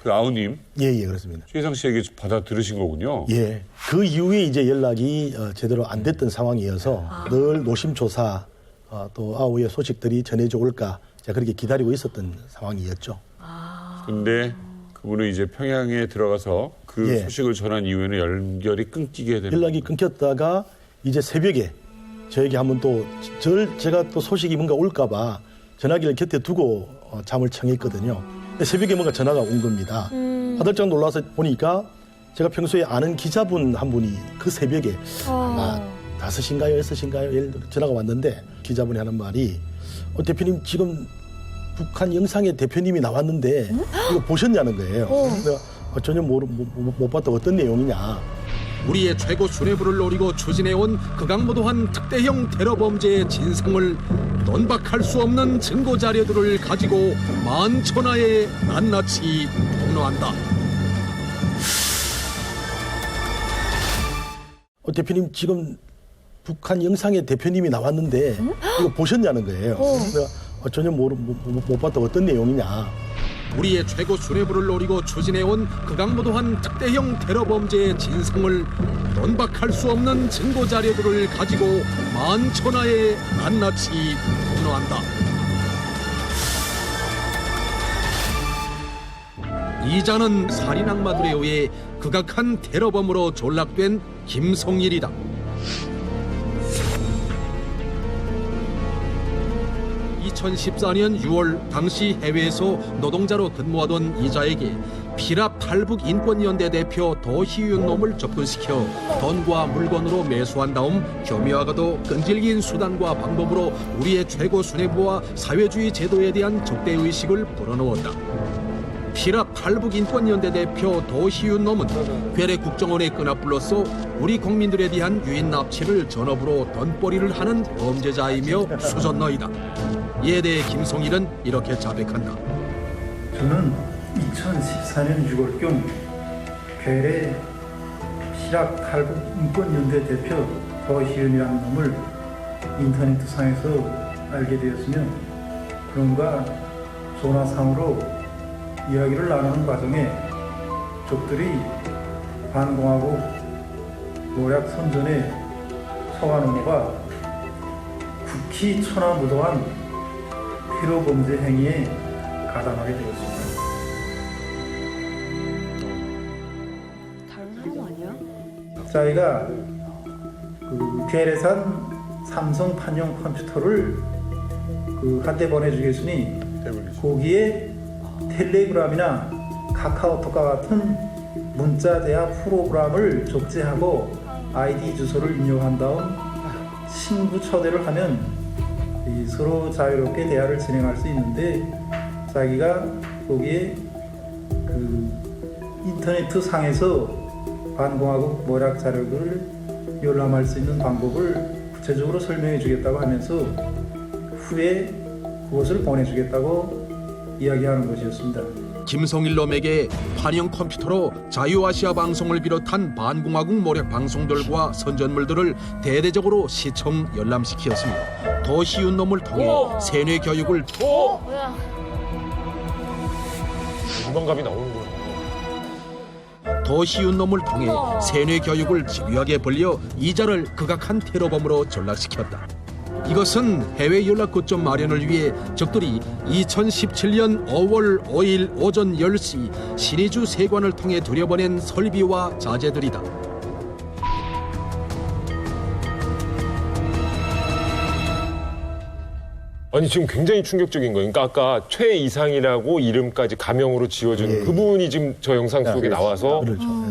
그 아우님, 예, 그렇습니다. 최희상 씨에게 받아 들으신 거군요. 예, 그 이후에 이제 연락이 제대로 안 됐던 상황이어서 늘 노심초사 또 아우의 소식들이 전해져 올까 제가 그렇게 기다리고 있었던 상황이었죠. 근데 그분은 이제 평양에 들어가서 그 소식을 전한 이후에는 연결이 끊기게 되는 연락이 끊겼다가 이제 새벽에 저에게 한번 또 제가 또 소식이 뭔가 올까봐 전화기를 곁에 두고 잠을 청했거든요. 근데 새벽에 뭔가 전화가 온 겁니다. 화들짝 놀라서 보니까 제가 평소에 아는 기자분 한 분이 그 새벽에 아마 5시인가요? 6시인가요? 전화가 왔는데 기자분이 하는 말이 대표님 지금 북한 영상에 대표님이 나왔는데 이거 보셨냐는 거예요. 그래서 전혀 못 봤다. 어떤 내용이냐. 우리의 최고 수뇌부를 노리고 추진해온 극악무도한 특대형 테러 범죄의 진상을 논박할 수 없는 증거 자료들을 가지고 만천하에 낱낱이 폭로한다. 대표님 지금 북한 영상에 대표님이 나왔는데 이거 보셨냐는 거예요. 그래서 전혀 못 봤다. 어떤 내용이냐. 우리의 최고 수뇌부를 노리고 추진해온 극악무도한 특대형 테러 범죄의 진상을 논박할 수 없는 증거 자료들을 가지고 만천하에 낱낱이 폭로한다. 이자는 살인 악마들에 의해 극악한 테러범으로 전락된 김성일이다. (2014년 6월) 당시 해외에서 노동자로 근무하던 이자에게 피랍 탈북인권연대 대표 도희윤놈을 접근시켜 돈과 물건으로 매수한 다음 교묘하고도 끈질긴 수단과 방법으로 우리의 최고 수뇌부와 사회주의 제도에 대한 적대의식을 불어넣었다. 피랍 탈북인권연대 대표 도희윤놈은 괴뢰 국정원의 끈앞불로서 우리 국민들에 대한 유인 납치를 전업으로 돈벌이를 하는 범죄자이며 수전너이다. 이에 대해 김성일은 이렇게 자백한다. 저는 2014년 6월경 괴뢰 피랍 탈북 인권연대 대표 도희윤이라는 놈을 인터넷상에서 알게 되었으며 그런가 전화상으로 이야기를 나누는 과정에 적들이 반공하고 노략 선전에 서한 언어가 극히 천하무도한 테러 범죄 행위에 가담하게 되었습니다. 다른 사람 아니야? 자기가 그 괴뢰산 삼성 판용 컴퓨터를 한 대 보내주겠으니 거기에 텔레그램이나 카카오톡과 같은 문자 대화 프로그램을 적재하고 아이디 주소를 입력한 다음 친구 초대를 하면 서로 자유롭게 대화를 진행할 수 있는데 자기가 거기에 그 인터넷 상에서 반공하고 모략 자료를 열람할 수 있는 방법을 구체적으로 설명해 주겠다고 하면서 후에 그것을 보내주겠다고 이야기하는 것이었습니다. 김성일놈에게 환영 컴퓨터로 자유아시아 방송을 비롯한 반공화국 모략 방송들과 선전물들을 대대적으로 시청 열람시켰으며 더 쉬운 놈을 통해 세뇌 교육을 유망감이 나오는구나. 더 쉬운 놈을 통해 세뇌 교육을 집요하게 벌려 이자를 극악한 테러범으로 전락시켰다. 이것은 해외 연락 거점 마련을 위해 적들이 2017년 5월 5일 오전 10시 신의주 세관을 통해 들여보낸 설비와 자재들이다. 아니 지금 굉장히 충격적인 거예요. 그러니까 아까 최 이상이라고 이름까지 가명으로 지어준 그분이 지금 저 영상 속에 나와서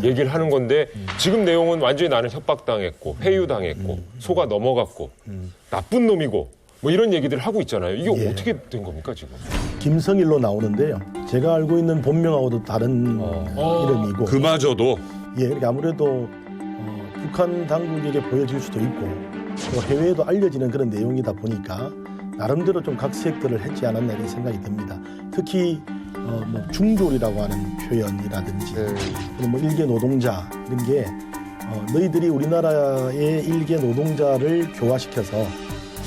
얘기를 하는 건데 지금 내용은 완전히 나는 협박당했고 회유당했고 속아 넘어갔고 나쁜 놈이고 뭐 이런 얘기들을 하고 있잖아요. 이게 어떻게 된 겁니까 지금? 김성일로 나오는데요. 제가 알고 있는 본명하고도 다른 이름이고. 그마저도? 예, 그러니까 아무래도 북한 당국에게 보여질 수도 있고 또 해외에도 알려지는 그런 내용이다 보니까 나름대로 좀 각색들을 했지 않았나 이런 생각이 듭니다. 특히 뭐 중졸이라고 하는 표현이라든지 뭐 일개 노동자 이런 게 너희들이 우리나라의 일개 노동자를 교화시켜서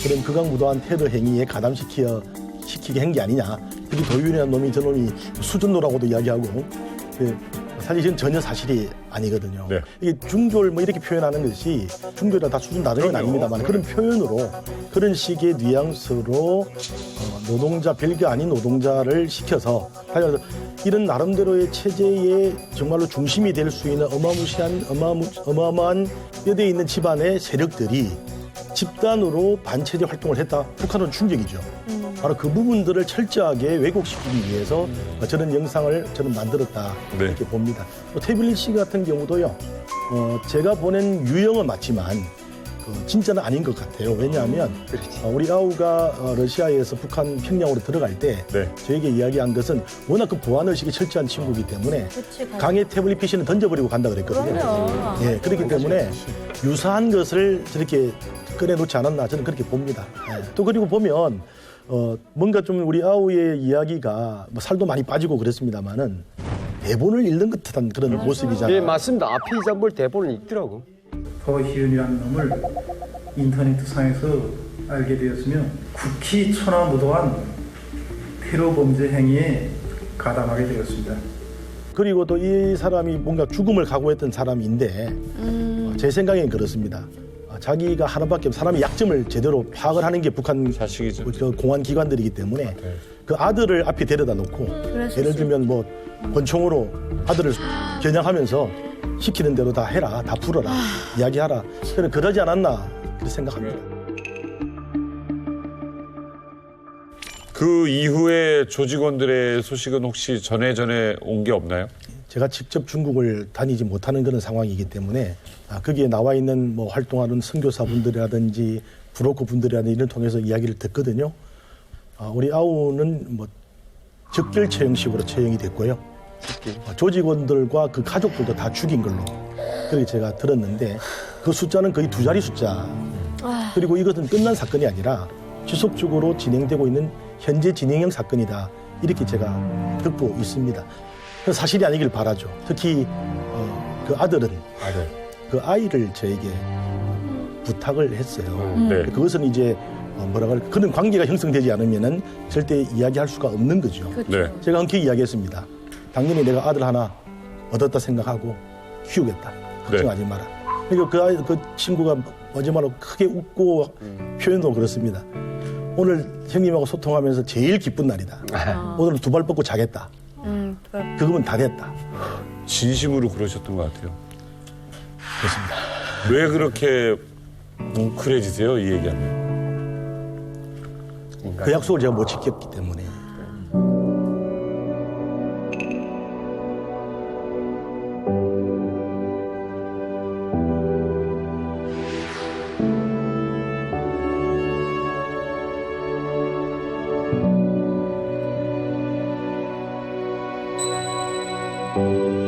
그런 극악무도한 테러 행위에 가담시키게 한 게 아니냐. 특히 도윤이라는 놈이 저놈이 수준노라고도 이야기하고 사실 지금 전혀 사실이 아니거든요. 이게 중졸 뭐 이렇게 표현하는 것이 중졸이라 다 수준 다른 건 아닙니다만 그런 표현으로 그런 식의 뉘앙스로 노동자 별게 아닌 노동자를 시켜서 이런 나름대로의 체제의 정말로 중심이 될 수 있는 어마어마한 뼈대에 있는 집안의 세력들이 집단으로 반체제 활동을 했다. 북한은 충격이죠. 바로 그 부분들을 철저하게 왜곡시키기 위해서 저런 영상을 저는 만들었다 이렇게 봅니다. 태블릿 씨 같은 경우도요. 제가 보낸 유형은 맞지만 진짜는 아닌 것 같아요. 왜냐하면 우리 아우가 러시아에서 북한 평양으로 들어갈 때 저에게 이야기한 것은 워낙 그 보안의식이 철저한 친구이기 때문에 강의 태블릿 PC는 던져버리고 간다 그랬거든요. 예, 그렇기 때문에 유사한 것을 저렇게 꺼내놓지 않았나 저는 그렇게 봅니다. 또 그리고 보면 뭔가 좀 우리 아우의 이야기가 뭐 살도 많이 빠지고 그랬습니다만은 대본을 읽는 듯한 그런 모습이잖아요. 예, 맞습니다. 앞에 이장볼 대본을 읽더라고. 더희윤이라는 놈을 인터넷상에서 알게 되었으면 국히 천하무도한 테러 범죄 행위에 가담하게 되었습니다. 그리고 또 이 사람이 뭔가 죽음을 각오했던 사람인데 제 생각엔 그렇습니다. 자기가 하나밖에 없는 사람의 약점을 제대로 파악을 하는 게 북한 공안 기관들이기 때문에 그 아들을 앞에 데려다 놓고 예를 들면 뭐 권총으로 아들을 겨냥하면서 시키는 대로 다 해라, 다 풀어라, 이야기하라. 저는 그러지 않았나 그렇게 생각합니다. 그 이후에 조직원들의 소식은 혹시 전에 온 게 없나요? 제가 직접 중국을 다니지 못하는 그런 상황이기 때문에 거기에 나와 있는 뭐 활동하는 선교사분들이라든지 브로커 분들이라든지 이런 통해서 이야기를 듣거든요. 우리 아우는 뭐 적결 처형식으로 처형이 됐고요. 조직원들과 그 가족들도 다 죽인 걸로 그렇게 제가 들었는데 그 숫자는 거의 2자리 숫자. 그리고 이것은 끝난 사건이 아니라 지속적으로 진행되고 있는 현재 진행형 사건이다. 이렇게 제가 듣고 있습니다. 사실이 아니길 바라죠. 특히 그 아들은 그 아이를 저에게 부탁을 했어요. 그것은 이제 뭐라고 할까 그런 관계가 형성되지 않으면은 절대 이야기할 수가 없는 거죠. 제가 흔쾌히 이야기했습니다. 당연히 내가 아들 하나 얻었다 생각하고 키우겠다. 걱정하지 마라. 그러니까 그 친구가 마지막으로 크게 웃고 표현도 그렇습니다. 오늘 형님하고 소통하면서 제일 기쁜 날이다. 오늘은 2발 뻗고 자겠다. 그거면 다 됐다. 진심으로 그러셨던 것 같아요. 그렇습니다. 왜 그렇게 뭉클해지세요? 이 얘기하면. 그 약속을 제가 못 지켰기 때문에. you.